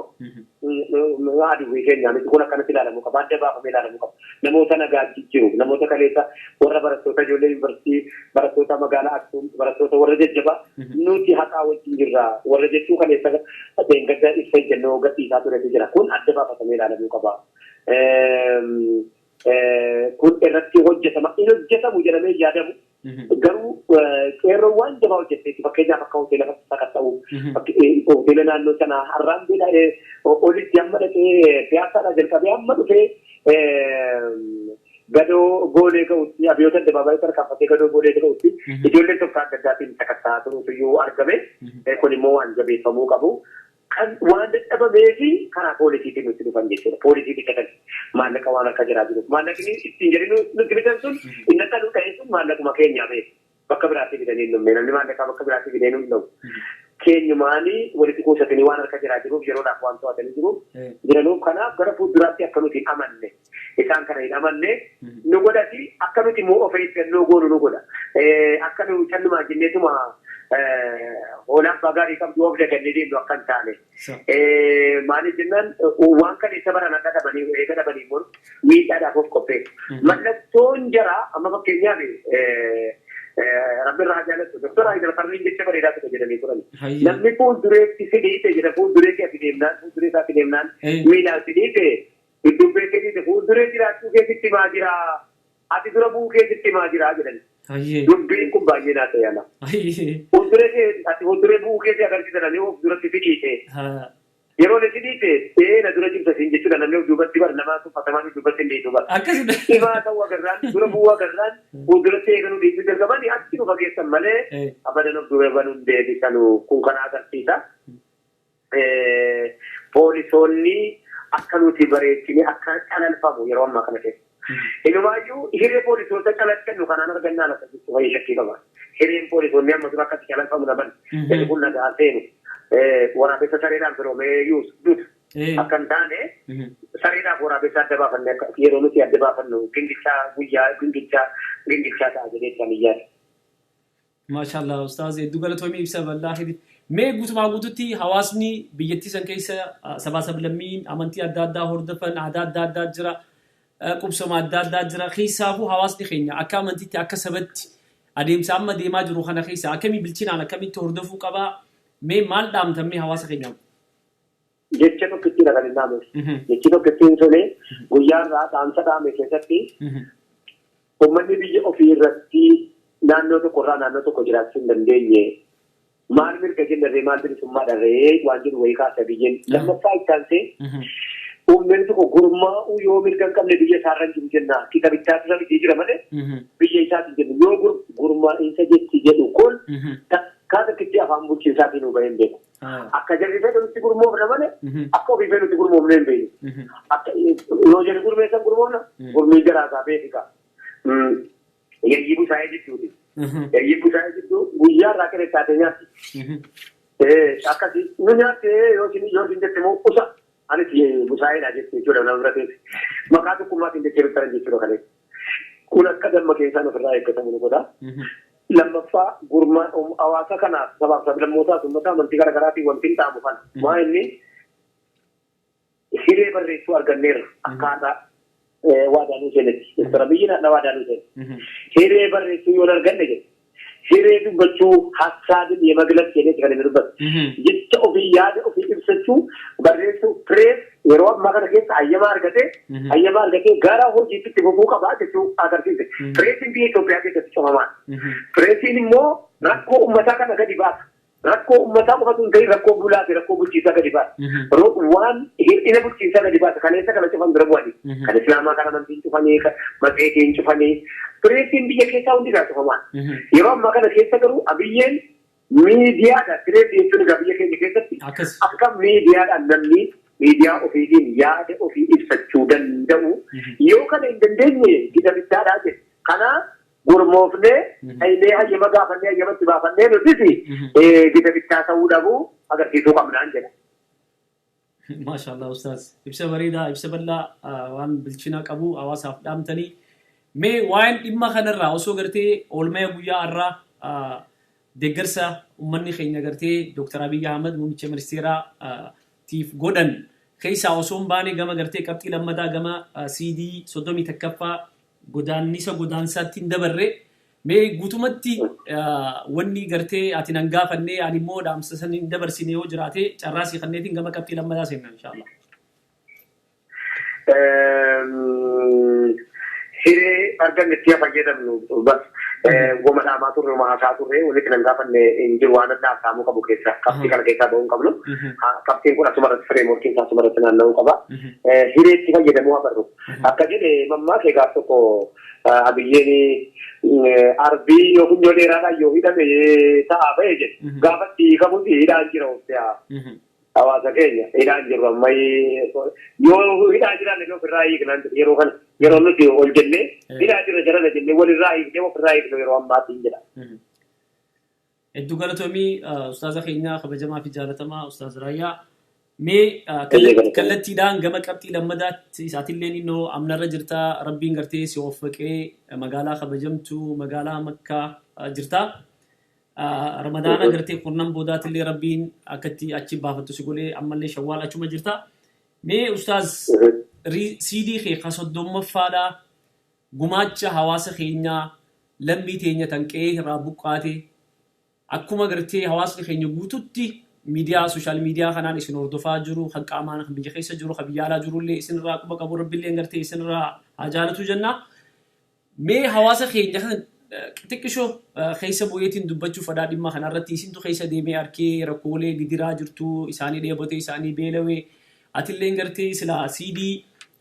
aduu keenyaa miti. Kun akkanatti ilaalamuu qaba. Adda baafamee ilaalamuu qaba. Namoota nagaa jiru. Namoota kaleessa warra barattoota ijoollee yuunivarsiitii barattoota magaalaa Aksuum barattoota warra jajjabaa nuti haqaa wajjin jirra warra jechuu kaleessa gadda ibsa ejjennoo gadhiisaa turetu jira kun adda baafatamee ilaalamuu qaba. Kun irratti hojjetamu jedhamee yaadamu garuu qeerroo waan jabaa hojjetteetti fakkeenyaaf akka hoteela sakatta'u hoteela naannoo sanaa har'aan beela olitti amma dhaqee piyaasaadhaa jalqabee amma dhufee gadoo boolee ga'utti abiyyoota addabaabaayii tarkaanfatee gadoo boolee ga'utti ijoolleen tokko adda addaatiin sakattaa turuutu yoo argame kun immoo waan jabeeffamuu qabu. Kan waan dadhabamee fi karaa poolisiitiin nutti dhufan jechuudha. Poolisiitiin gatan maallaqa waan akka jiraa jiruuf maallaqni ittiin jedhanii nutti bitan sun inni akka nu ta'e sun maallaquma keenyaa ta'e bakka biraatti fidanii hin dhumne namni maallaqaa bakka biraatti fidanii hin dhumne. Keenyumaanii walitti kuusatanii waan harka jiraa jiruuf yeroodhaaf waan to'atanii jiranuuf kanaaf gara fuulduraatti akka nuti amanne isaan kana hin amanne nu godhati akka nuti immoo of eeggannoo goonu nu godha. Akka nu callumaa jenneetuma hoolaan bagaarii qabdu of dagannee deemnu akka hin taane. Maaliif jennaan waan kana isa baran akka dhabanii immoo miidhaadhaaf of qopheessu. Mallattoon jaraa amma fakkeenyaaf Rabbi irraa jaallattu doktora Haydar Farriin jecha bareedaa tokko jedhanii turan. Namni fuuldureetti fidhiite jedha fuuldureetti ati deemnaan miidhaan fidhiite dudduun beekeetiite fuulduree jiraachuu keessatti maa jira ati dura bu'uu keessatti maa jira jedhani. Dubbiin kun baay'ee naa ta'e ala. Fuulduree bu'uu keessatti agarsiisan of duratti fidhiite yeroo leetii na dura jibsa siin jechuudha namni duubatti bar namaa tuffatamaa duubatti illee duuba. Akkasuma. Himaa ta'uu agarraan dura bu'uu agarraan fuulduratti eeganuu dhiisuu jalqaban achi nu fageessan malee abadan of duubee banuun deebisan kun kana agarsiisa. Poolisoonni akka nuti bareechine akka calalfamu yeroo ammaa kana keessa. Inumaayyuu hiree poolisoota calalfannu kanaan argannaa lafa jechuudha fayyee shakkii qaba. Hireen poolisoonni amma dura akkatti calalfamu naban. Inni kun nagaa seenu. Waraabessa sareedhaan firoomee duutu. Akka hin taane sareedhaaf waraabessa adda baafanne yeroo nuti adda baafannu gingilchaa guyyaa gingilchaa ta'a jedhee kan iyyaadha. Maashaallah Ustaaz hedduu galatoomii ibsa bal'aa hidhi. Mee guutumaa guututti hawaasni biyyattii san keessa sabaa sablammiin amantii adda addaa hordofan aadaa adda addaa jira qubsoma adda addaa jira keessaafuu hawaasni keenya akka amantiitti akka sabatti adeemsa amma deemaa jiru kana keessa akkamii bilchinaan akkamitti hordofuu qabaa mee maal dhaamtammee hawaasa keenyaaf? Jecha tokkittiidha kan hin dhaamne. Jechi tokkittiin tolee guyyaarraa dhaamsa dhaame keessatti uummanni biyya ofii irratti naannoo tokkorraa naannoo tokko jiraachuu hin dandeenye. Maal mirga kennarree maal bilisummaa dharree waan jiru wayii kaasa biyyeen lammaffaa ittaansee uummanni tokko gurmaa'uu yoo mirga hin qabne biyya isaarra hin jiru jenna kitabichaatu sabitii jira malee biyya isaati jennu yoo gurmaa'iinsa jechi jedhu kun kaasa kitti afaan bulchiinsaatiin nu baheen beeku. Akka jarri fedhutti gurmoofna malee akka ofii fedhutti gurmoofne hin beeku. Yoo jarri gurmeessan gurmoofna gurmii jaraasaa beekaa. Yayyii busaayee jechuuti. Yayyii busaayee jechuun guyyaarraa kira taatee nyaatti. Akkasii nu nyaattee yoo isin jette moo kusa anis busaayeedha jechuudha jechuudha nama bira teessi. Maqaa tokkummaatiin jettee bittaran jechuudha kalee. Kun akka damma keessaan ofirraa eeggatamu nu godha. Lammaffaa gurmaa hawaasa kanaaf sabaaf sablammootaaf uummata amantii garaagaraatiin wanti hin ta'amu kana. Maa inni hiree barreessuu arganneerra akkaataa waadaanuu seenetti. Doktora biyyi naannoo waadaanuu seene. Hiree barreessuu yoo arganne jedhe. Hiree dubbachuu hasaabin yemagilatti jedhee kan inni dubbatu. Jecha ofii yaada ofii ibsachuu barreessuu pirees yeroo ammaa kana keessa ayyamaa argatee gara hojiitti itti fufuu qabaa jechuu agarsiise. Pireesiin biyya Itoophiyaa keessatti cufamaa. Pireesiin immoo rakkoo uummataa kana gadi baasa. Rakkoo uummataa qofatu hin ta'in rakkoo bulaa fi rakkoo bulchiisaa gadi baasa. Waan hir'ina bulchiisaa gadi baasa. Kaleessa kana cufan bira bu'anii. Kan Islaamaa kana amantiin cufanii, matseetiin cufanii. Pireesiin biyya keessaa hundi isaa cufamaa. Yeroo ammaa kana keessa garuu abiyyeen miidiyaadha. Pireesii jechuun egaa biyya keenya keessatti akka miidiyaadhaan namni miidiyaa ofiitiin yaada ofii ibsachuu danda'u. Yoo kana hin dandeenye gida bittaadhaa jedhe. Kanaaf gurmoofnee hayilee hayyama gaafannee hayyamatti baafannee nutis gida bittaa ta'uu dhabuu agarsiisuu qabnaan jedha. Maashaallah Ustaaz. Ibsa bareedaa, ibsa bal'aa waan bilchina qabu hawaasaaf dhaamtanii. Mee waan dhimma kanarraa osoo gartee oolmaya guyyaa irraa deeggarsa uummanni keenya gartee Dr. Abiy Ahmed muummicha ministeeraa tiif godhan keessaa osoo hin baane gama gartee qabxii lammataa gama CD 31ffaa godaannisa godaansaatti hin dabarre mee guutumatti wanni gartee ati nan gaafannee ani immoo dhaamsa san hin dabarsine yoo jiraate carraa sii kanneetiin gama qabxii lammataa seenna inshaallah. Hiree argannetti fayyadamnu bas goma dhaamaa turre maasaa turre walitti nan gaafanne hin jiru waan addaa saamuu qabu keessa qabxii kana keessaa ba'uu hin qabnu. Qabxiin kun asumarratti fireemorkiin isaa asumarratti naanna'uu qaba. Hireetti fayyadamuu agarru. Akka jedhe mammaa kee gaaf tokko abiyyeen arbii yookiin yoo dheeraadhaan yoo hidhame ta'aa ba'e jedhe gaafatti hiikamutti hidhaan jira ooftaa. Hawaasa keenya hidhaan jiru amma yoo hidhaa jiran ofirraa hiiknaan yeroo kana yeroo nuti ol jennee hidhaa jira jarana jennee walirraa hiiknee ofirraa hiiknu yeroo ammaatiin jedha. Hedduu galatoomii ustaaza keenya kabajamaa fi jaalatamaa ustaaz Raayyaa mee kallattiidhaan gama qabxii lammadaatti isaatillee innoo amnarra jirtaa rabbiin gartee si waffaqee magaalaa kabajamtuu magaalaa Makkaa jirtaa. Ramadaana gartee qurnan boodaatillee rabbiin akkatti achi baafattu si golee ammallee shawwaal achuma jirta. Mee ustaaz CD kee ka 30ffaadhaa gumaacha hawaasa keenyaa lammii teenya tan qe'ee irraa buqqaate akkuma gartee hawaasni keenya guututti miidiyaa sooshaal miidiyaa kanaan isin hordofaa jiru kan qaamaan kan biyya keessa jiru kan biyya alaa jirullee isinirraa quba qabu rabbiillee gartee isinirraa haa jaalatu jenna. Mee hawaasa keenya xiqqishoo keessa bu'eetiin dubbachuu fadhaa dhimma kanarratti isintu keessa deemee arkee rakkoolee gidiraa jirtu isaanii dheebotee isaanii beelawee atillee gartee sila CD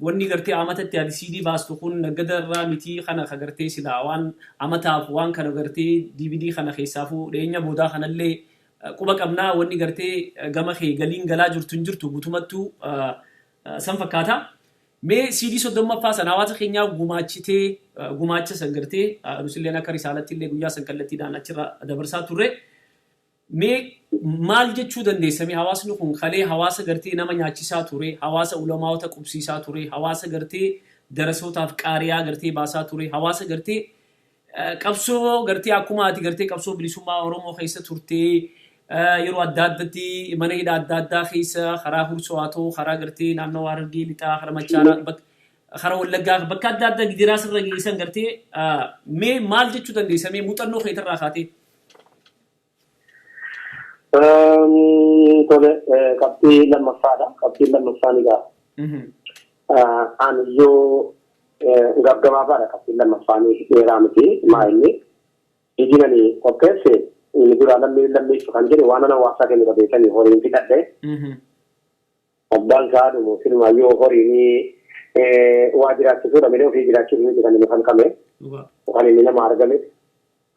wanni gartee amatatti ati CD baastu kun naggadarraa miti kana gartee sila waan amataaf waan kana gartee DVD kana keessaafuu dhiyeenya boodaa kanallee quba qabnaa wanni gartee gama kee galiin galaa jirtu guutumattuu san fakkaata. Mee CD soddommaffaa sana hawaasa keenyaaf gumaachitee gumaacha san gartee nusilleen akka risaalatti illee guyyaa san kallattiidhaan achirra dabarsaa turre. Mee maal jechuu dandeessamee hawaasni kun kalee hawaasa gartee nama nyaachisaa ture, hawaasa ulamaawota qubsiisaa ture, hawaasa gartee darasootaaf qaariyaa gartee baasaa ture, hawaasa gartee qabsoo gartee akkuma ati gartee qabsoo bilisummaa Oromoo keessa turtee yeroo adda addatti mana hidhaa adda addaa keessa karaa Hursoo haa ta'u karaa gartee naannoo Harargee lixaa karaa Machaaraa karaa Wallaggaa bakka adda addaa gidiraa sirra geessan gartee mee maal jechuu dandeessamee muuxannoo keetirraa kaatee? Tole qabxii lammaffaadha. Qabxiin lammaffaan egaa aniyyuu gabgabaabaadha. Qabxiin lammaffaan dheeraa miti maa inni ijinanii qopheesse dura lammeessu kan jedhe waan hawaasaa kennu qabeessanii horiin fidhadhe abbaan isaa dhumu sinumayyuu horiin waa jiraachisuudha malee ofii jiraachisuuf miti kan inni falqame kan inni nama argame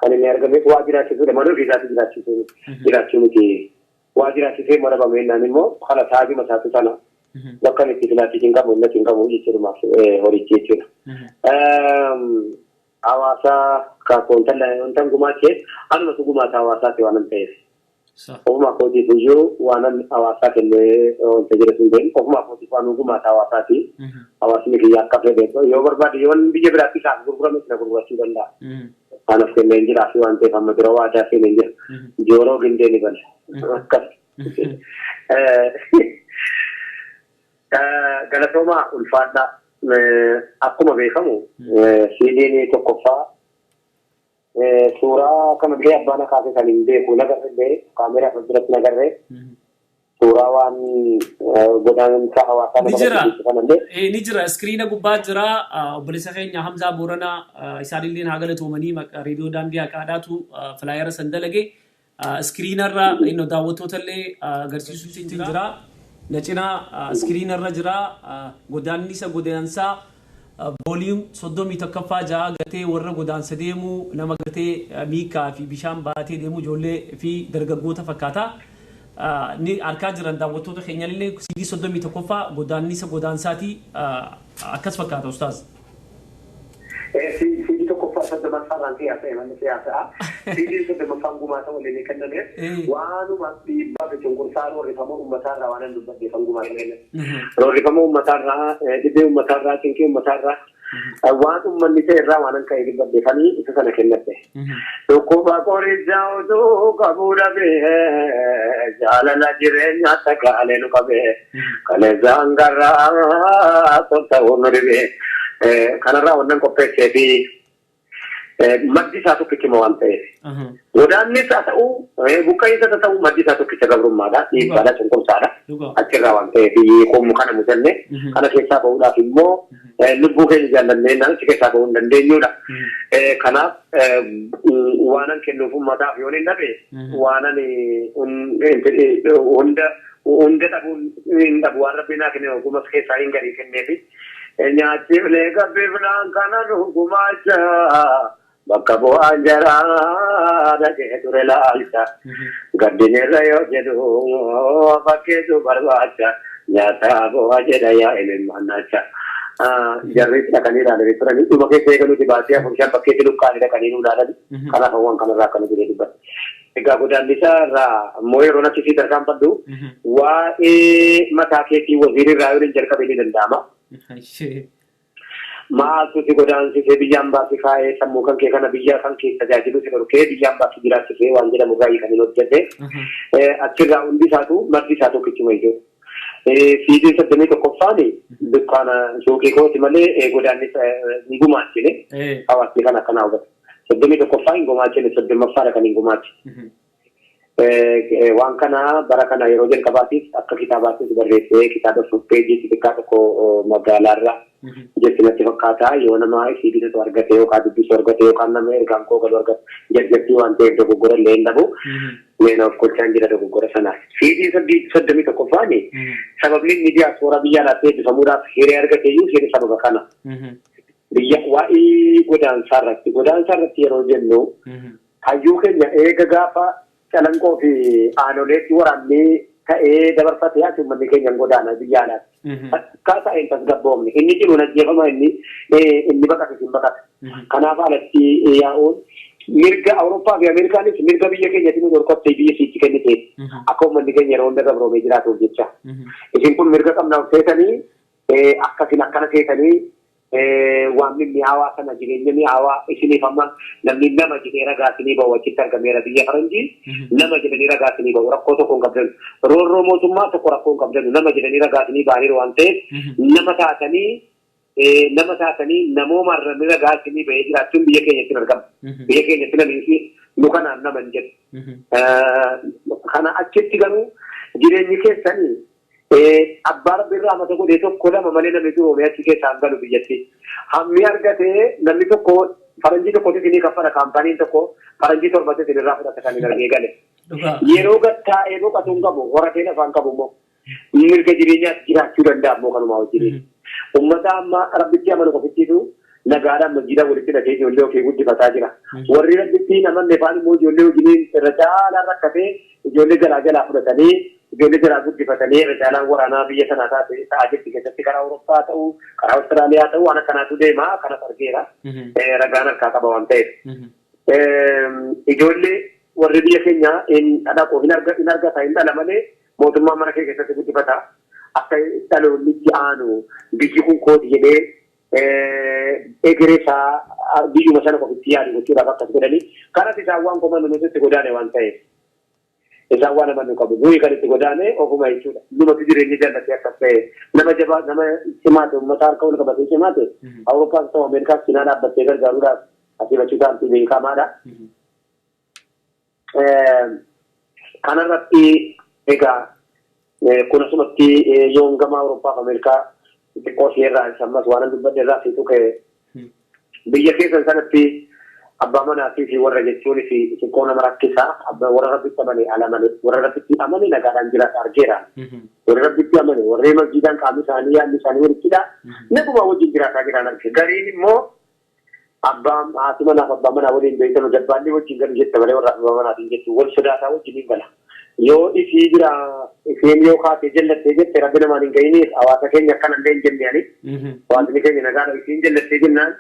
kan inni argame waa jiraachisuudha malee ofii isaatti jiraachuu miti waa jiraachisee marabame jennaan immoo kana saabii masaatu sana bakka itti filaatti hin qabu innatti hin qabu jechuudhumaaf horichi jechuudha. Hawaasa kaakoon tan gumaachee anuma su gumaata hawaasaati waan ta'eef. Ofuma kootiif iyyuu waan hawaasaa kennee wanta jedhe sun ta'in ofuma kootiif waan gumaata hawaasaati. Hawaasni kiyya akka fedhe yoo barbaade yoo biyya biraatti isaaf gurgurame sina gurgurachuu danda'a. Kanaaf kennee hin jiraa fi waan ta'eef amma dura waadaa seenee hin jira. Jooroo gindee ni bala. Akkas. Galatoomaa ulfaadhaa. Akkuma beekamu CD'n tokkoffaa suuraa kana illee abbaan kaasee kan hin beeku nagarree kaameeraa fuulduratti nagarree suuraa waan godaansa hawaasaa ni jira iskiriina gubbaa jira obboleessa keenya Hamzaa Booranaa isaanillee haa galatoomanii reediyoo daandii haqaadhaatu filaayera san dalage iskiriinarra daawwattootallee agarsiisuutti jira. Nacina iskiriinarra jira godaannisa godaansaa booliin 31ffaa ja'a gatee warra godaansa deemu nama gatee miikaa fi bishaan baatee deemu ijoollee fi dargaggoota fakkaata. Ni arkaa jiran daawwattoota keenyallee CD 31ffaa godaannisa godaansaati akkas fakkaata ustaaz. CD tokkoffaa saddeemaffaa raantii haasa'e manni siyaasaa. CD saddeemaffaan gumaata waliin kenname waanuma dhiibbaa fi cunqursaa roorrifama uummataarraa waan hin dubbadde kan gumaata kenname. Roorrifama uummataarraa dhibee uummataarraa cinqii uummataarraa waan uummanni ta'e irraa waan hin ka'e dubbaddeefanii isa sana kennate. Dhukkuba qorichaa utuu qabuu dhabee jaalala jireenyaa takaalee nu qabee kaleessaan garraa ta'uu nu dhibee. Kanarraa wannan qopheessee fi maddi isaa tokkicha waan ta'eef. Godaannis haa ta'u buqqaa'insa haa ta'u maddi isaa tokkicha gabrummaadha dhiibbaadha cunqursaadha achirraa waan ta'eef hiikommu kana mudanne kana keessaa bahuudhaaf immoo lubbuu keenya jaallannee namichi keessaa bahuu hin dandeenyudha. Kanaaf waanan kennuuf uummataaf yoo hin dhabe waanan hunda dhabuun hin dhabu waan rabbiin haa kenne ogumas keessaa hin garii kenneefi. Nyaachiflee gabbii filaan kana dhugumaacha bakka bu'aan jaraa dhagee ture laalcha gaddinirra yoo jedhu bakkeetu barbaacha nyaataa bu'aa jedha yaa imimmaannacha. Jarri dhaqanii ilaalanii turanii dhuma keessa eegaluuti baasee afurishaan bakkeetti lukkaanii dhaqanii nu ilaalanii kanaaf hawwan kanarraa akkana jedhee dubbata. Egaa godaannisaa irraa ammoo yeroo nachisii tarkaan fadhu waa'ee mataa keetii waziirirraa yoo jalqabee ni danda'ama. Maaltu si godaansisee biyyaan baasii kaa'ee sammuu kan kee kana biyya kan kee tajaajilu si dhorkee biyyaan baasii jiraachisee waan jedhamu gaa'ii kan hin hojjete achirraa hundi isaatu marti isaa tokkichuma iyyuu. CD 31ffaan dukkaana suuqii kooti malee godaannisa hin gumaachine hawaasni kan akkanaa hubata. 31ffaa hin gumaachine 30ffaadha kan hin gumaachine. Waan kana bara kana yeroo jalqabaatiif akka kitaabaatti barreessee kitaaba peejii xixiqqaa tokko magaalaarraa jechuun fakkaata yoo nama isii bitu argate yookaan dubbisu argate yookaan nama ergaan koo galu argate jajjabbii waan ta'eef dogoggora illee hin dhabu. Meena of kolchaan jira dogoggora sanaa. Fiidii 31 sababni miidiyaa suura biyya alaatti eebbifamuudhaaf hiree argate iyyuu hiree sababa kana. Biyya waa'ee godaansaa irratti yeroo jennu hayyuu keenya eega gaafa calanqoo fi aanoleetti waraannee ta'ee dabarfate yaa uummanni keenya godaana biyya alaatti. Akkaataa hin tasgabboomne inni jiru ajjeefama inni baqate hin baqate. Kanaaf alatti yaa'uun mirga Awurooppaa fi Ameerikaanis mirga biyya keenyatti nu dorgottee biyya siitti kennite akka uummanni keenya yeroo hunda gabroomee jiraatuuf jecha. Isin kun mirga qabnaaf seetanii akkasin akkana seetanii waan mi'aawaa sana jireenya mi'aawaa isiniif amma namni nama jedhee ragaasinii bahu achitti argameera biyya faranjii nama jedhanii ragaasinii bahu rakkoo tokko hin qabdanu roorroo mootummaa tokko rakkoo hin qabdanu nama jedhanii ragaasinii bahaniiru waan ta'eef nama taatanii namoomarra ragaasinii bahee jiraachuun biyya keenyatti argama biyya keenyatti namni nu kanaan nama hin jedhu kana achitti garuu jireenyi keessanii abbaa birraa mata godhee tokko lama malee namni duroomee achi keessaan galu biyyatti. Hammi argatee namni tokko faranjii tokkotti isinii kaffala kaampaaniin tokko faranjii torbatti isinirraa fudhata kan hin argee gale. Yeroo gattaa'ee boqotuu hin qabu horatee lafaan qabu immoo mirga jireenyaatti jiraachuu danda'a immoo kanumaa wajjin. Uummata amma rabbitti amanu qofittiitu nagaadhaan masjiida walitti hidhatee ijoollee ofii guddifataa jira. Warri rabbitti namanne faan immoo ijoollee wajjiniin irra caalaan rakkatee ijoollee jalaa fudhatanii ijoollee jalaa guddifatanii irra caalaan waraanaa biyya sanaa ta'aa jirti keessatti karaa Awurooppaa ta'uu karaa Awustiraaliyaa ta'uu waan akkanaatu deemaa kanas argeera ragaan harkaa qaba waan ta'eef ijoollee warri biyya keenyaa dhaqoo hin argata hin dhala malee mootummaa mana kee keessatti guddifata akka dhaloonnitti aanu biyyi kun kooti jedhee egereesaa biyyuma sana qofitti yaadu gochuudhaaf akkas godhanii kanas isaan waan qomannu nuti godaane waan ta'eef. Isaan waan amannu qabu nuyi kan itti godaane ofuma jechuudha. Numatu jireenya jaallatee akkas ta'e nama jabaa nama cimaate uummata harka wal qabatee cimaate Awurooppaas ta'u Ameerikaas cinaa dhaabbattee gargaaruudhaaf asii bachuu taa'amtii beekamaadha. Kanarratti egaa kun asumatti yoon gama Awurooppaa fi Ameerikaa xiqqoo isheerraa ammas waan dubbadde irraa siitu ka'e biyya keessan sanatti abbaa manaa fi warra jechuun fi xiqqoo nama rakkisaa warra rabbitti amane alamane warra rabbitti amane nagaadhaan jiraata argeera. Warra rabbitti amane warree masjiidaan qaamni isaanii yaadni isaanii walittidha. Naguma wajjin jiraataa jiran arge. Gariin immoo haati manaaf abbaa manaa waliin beekamu jabbaallee wajjin galu jette malee warra abbaa manaatiin jettu wal sodaataa wajjin hin gala. Yoo isii jira isheen yoo kaatee jallattee jette rabbi namaan hin ga'iniif hawaasa keenya akkana illee hin jenneani. Hawaasni keenya nagaadha isiin jallattee jennaan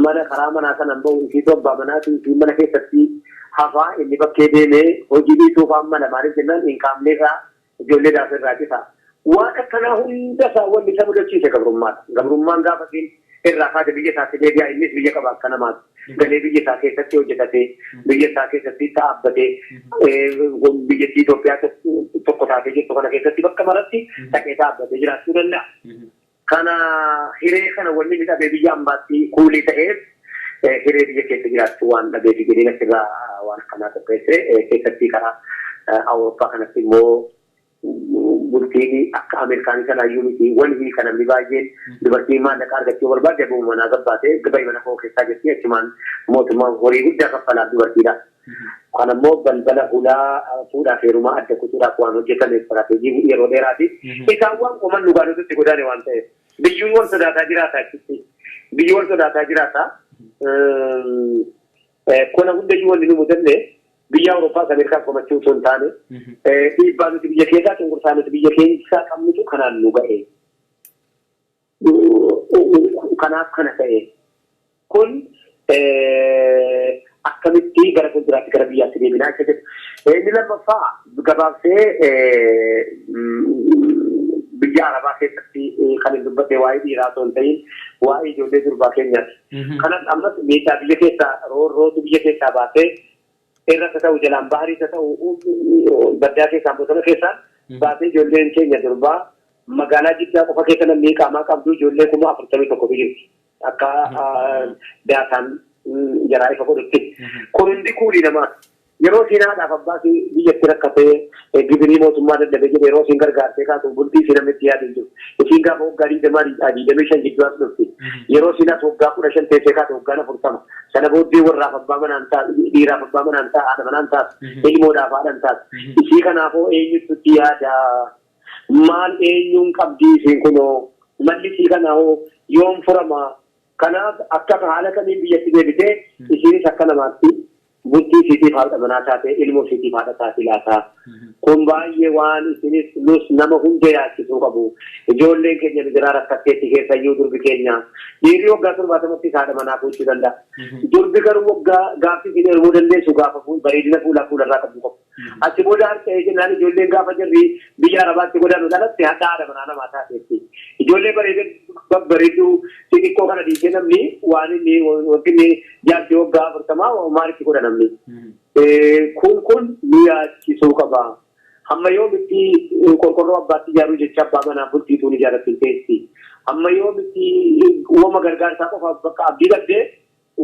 mana karaa manaa sanan bahu isii abbaa manaatiin fi mana keessatti hafaa inni bakkee deemee hojii dhiisuu fa'aa mana maaliif jennaan hin qaamneerraa ijoollee daafirraa cita. Waan akkanaa hunda isaa wanni isa mudachiise gabrummaadha. Gabrummaan gaafa siin irraa kaate biyya isaatti deebi'aa innis biyya qaba akka namaati. Galee biyya isaa keessatti hojjetatee biyya isaa keessatti dhaabbatee biyyattii Itoophiyaa tokko taatee jirtu kana keessatti bakka maratti dhaqee dhaabbatee jiraachuu danda'a. Kana hiree kana wanni midhabee biyya ambaatti kuulii ta'eef hiree biyya keessa jiraachuu waan dhabeef jedheen asirraa waan akkanaa qopheesse keessatti karaa Awurooppaa kanatti immoo bultiin akka Ameerikaanii sanaayyuu miti walii kana namni baay'een dubartiin maallaqa argachuu barbaade abbuma manaa gabbaatee gabaayii mana koo keessaa jettee achumaan mootummaan horii guddaa kaffalaaf dubartiidha. Kan immoo balbala hulaa fuudhaa fi heerumaa adda kutuudhaaf waan hojjetame istiraatejii yeroo dheeraati. Isaan waan qoman dhugaa nuti godaane waan ta'eef biyyuun wal sodaataa jiraata achitti. Biyyi wal sodaataa jiraata. Kuna hundayyuu wanni nu mudanne biyya Awurooppaa Ameerikaa komachuu osoo hin taane dhiibbaa nuti biyya keessaa cunqursaa nuti biyya keessaa qabnutu kanaan nu ga'e. Kanaaf kana ta'e. Kun akkamitti gara fuulduraatti gara biyyaatti deeminaa akka jedhu. Inni lammaffaa gabaabsee biyya Arabaa keessatti kan hin dubbatte waa'ee dhiiraa osoo hin ta'in waa'ee ijoollee durbaa keenyaati. Kanas ammas miidhaa biyya keessaa roorrootu biyya keessaa baasee irratti ta'u jalaan baharii ta'u baddaa keessaan bosona keessaan baasee ijoolleen keenya durbaa magaalaa Jiddaa qofa keessa namni qaamaa qabdu ijoollee 41 jirti. Akka daataan jaraa ifa godhutti. Kun hundi kuulii namaati. yeroo siinaadhaaf abbaa biyyatti rakkatee gibirii mootummaa dadhabee jedhe yeroo siin gargaartee kaatu bultii siin namitti yaaduu jiru. Isiin gaafa waggaa 25 gidduu as dhufti. Yeroo siinas waggaa 15 teessee kaatu waggaa 40. Sana booddee warraaf abbaa manaan ta'a, dhiiraaf abbaa manaan ta'a, haadha manaan ta'a, ilmoodhaaf haadhan ta'a. Isii kanaafoo eenyutti yaada maal eenyuun qabdii isiin kunoo malli isii kanaafoo yoom furama. Kanaaf akka haala kamiin biyyatti deebitee isiinis akka namaatti bultii isiitiif haadha manaa taate ilmoo isiitiif haadha taate laataa. Kun baay'ee waan isinis nus nama hunda yaachisuu qabu. Ijoolleen keenya bidiraa rakkatteetti keessayyuu durbi keenya. Dhiirri waggaa 70tti haadha manaa fuuchuu danda'a. Durbi garuu waggaa gaaffii isin hirmuu dandeessu gaafa bareedina fuularraa qabu qabu. Achi booda harka'ee jennaan ijoolleen gaafa jirri biyya arabaatti godaanu dhalatti haadha manaa namaa taateetti. Ijoollee bareedduu xixiqqoo kana dhiisee namni waan inni wagginni jaartii waggaa 40 maalitti godha namni. Kun nu yaachisuu qaba. Hamma yoomitti qorqorroo abbaatti ijaaruu jecha abbaa manaa bultiituun ijaarrattiin teessi. Hamma yoomitti uumama gargaarsaa qofa bakka abdii dhabdee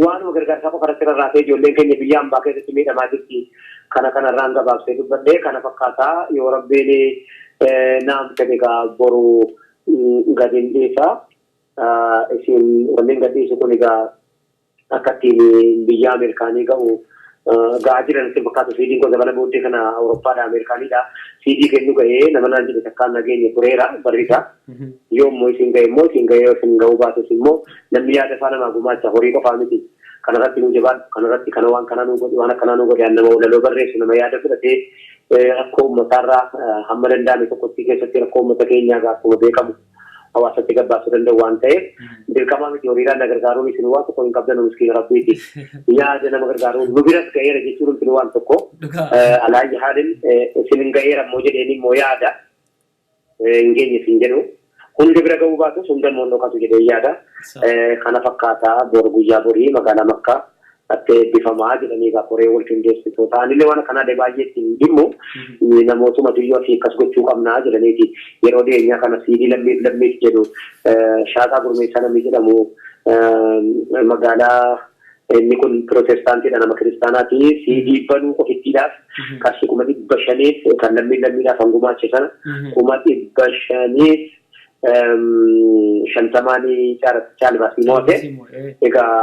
waanuma gargaarsaa qofa irratti rarraatee ijoolleen keenya biyya hambaa keessatti miidhamaa jirti. Kanarraan gabaabsee dubbadhee kana fakkaataa yoo rabbiin naam jedhe egaa boru gadiin dhiisaa. Isin wanneen gadhiisu kun egaa akkattiin biyya Ameerikaanii ga'u ga'aa jiran isin fakkaatu siidiin gosa bala booddee kana Awurooppaadha Ameerikaaniidha. Siidii kennu ga'ee nama naan jedhe takkaan nageenya tureera barriisa. Yoommoo isin ga'e immoo isin ga'ee isin ga'uu baatus immoo namni yaada isaa namaa gumaacha horii qofaa miti. Kanarratti nu jabaan kanarratti kana waan kanaa nu godhe waan akkanaa nu godhe nama walaloo barreessu nama yaada fudhatee rakkoo uummataarraa hamma danda'ame tokkotti keessatti rakkoo uummata keenyaa akkuma beekamu. Hawaasatti gabbaasuu danda'u waan ta'eef dirqamaa miti horiidhaan na gargaaruun isin waan tokko hin qabdan miskiina rabbiiti. Yaada nama gargaaruun nu biras ga'eera jechuun isin waan tokko alaayyi haadhin isin hin ga'eera immoo jedheen immoo yaada hin geenye isin jedhu hundi bira ga'uu baatus hunda immoo dhokatu jedhee yaada. Kana fakkaataa bor guyyaa borii magaalaa Makkaa akka eebbifamaa jedhanii qoree wal qindeessitu ta'anillee waan akkanaa baay'ee ittiin dhimmu namootuma iyyuu asii akkas gochuu qabnaa jedhaniiti yeroo dhiyeenyaa kana siidii lammiif jedhu Shaaqaa Gurmeessaa namni jedhamu magaalaa inni kun pirootestaantiidha nama kiristaanaati siidii banuu qofittiidhaaf qarshii 500 kan lammiidhaaf hangumaachisan 500 shantamanii caalbaasii moote egaa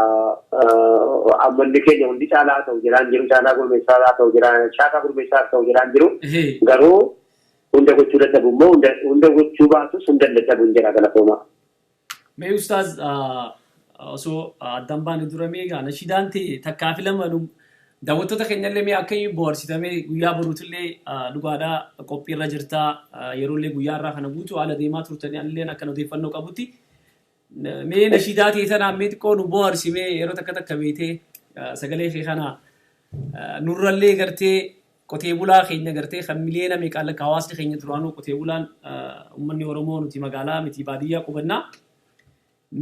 ammalli keenya hundi caalaa ta'u jiraan jiru caalaa gurmeessaa ta'u jiraan Shaaqaa Gurmeessaa ta'u jiraan jiru garuu hunda gochuu dadhabu immoo hunda gochuu baatus hunda dadhabu hin jira galatooma. Mee ustaaz osoo addaan baane duramee egaa nashidaan ta'e takkaa fi lama daawwattoota keenyallee mee akka bohaarsitamee guyyaa boruutillee dhugaadhaa qophiirra jirtaa yeroollee guyyaarraa kana guutuu haala deemaa turtanii illee akka odeeffannoo qabutti mee nashidaa ta'e sanaan mee xiqqoo nu bohaarsimee yeroo takka beetee sagalee kee kana nurrallee gartee qotee bulaa keenya gartee kan miliyoona meeqaan lakka hawaasni keenya duraanuu qotee bulaan uummanni Oromoo nuti magaalaa miti baadiyyaa qubannaa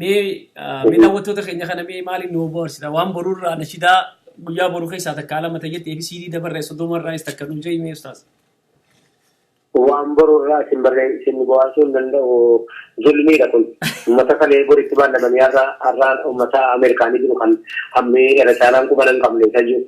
mee daawwattoota keenya kana mee maaliin nu bohaarsita waan boruurraa nashidaa guyyaa boruu keessaa takkaa lama ta'etti eebisiidii dabarree soddomarraa is takka nuuf jedhime ustaas. Waan boruurraa isin barreessin bohaarsuu hin danda'u zulmiidha kun. Uummata kalee boritti baallamanii har'aa uummata Ameerikaanii jiru kan hammee irra caalaan quban hin qabne isa jiru.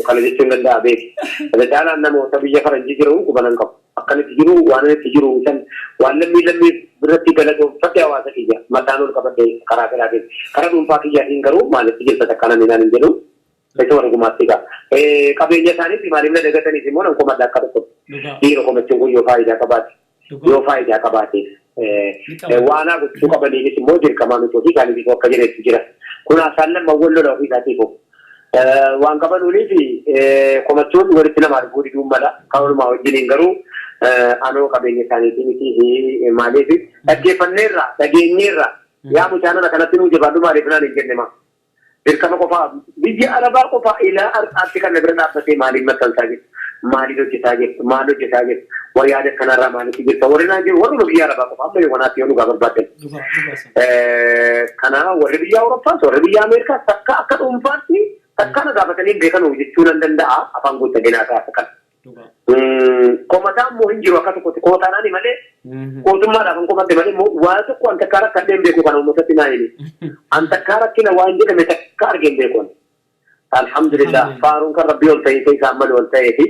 Kana jechuu hin danda'a beeki. Irra caalaan namoota biyya faranjii jiru quban hin qabu. Akkanitti jiru waan itti jiru san waan lammii biratti galatoomfate hawaasa kiyya mataan ol qabadde karaa biraatiin. Karaa dhuunfaa kiyyaatiin garuu maalitti jirta takka namni naan hin jedhu. Itu orang kumasiga. Kabinet tadi di mana mana dekat ni semua orang komat dah kabat. Di orang cunggu yo faida kabat. Yo faida kabat. Wana suka bani ni semua jadi kamanu tu. Jika ni kau kajian itu jelas. Kuna sana mawul lo dah kita tipu. Wan kapan uli si komat cun gori tina marbu di rumah dah. Kalau mau jadi garu anu kabinet tadi ni si mana si. Tapi penera, tapi nera. Ya mucana nak kena tinu jebadu mari pernah ni jadi mah. Dirqama qofaa biyya arabaa qofaa ilaa ar'aatti kan bira dhaabbatee maaliin maxxansaa jirtu maaliin hojjetaa jirtu maal hojjetaa jirtu warri yaada kanarraa maalitti jirta warri naan jiru warri biyya arabaa qofaa amma wanaatti yoo dhugaa barbaadan. Kana warri biyya Awurooppaas warri biyya Ameerikaas takka akka dhuunfaatti takka na gaafatanii beekan jechuu nan danda'a afaan gosa dinaa kaasa kan. Komataan moo hin jiru akka tokkotti komataan malee mootummaadhaaf hin komatte malee waan tokko an takkaa rakkadheen beeku kana uummatatti naa himi. An takkaa rakkina waan jedhame takka argeen beekon. alhamdulillah faarun kan rabbi ol ta'e isa amal ol ta'e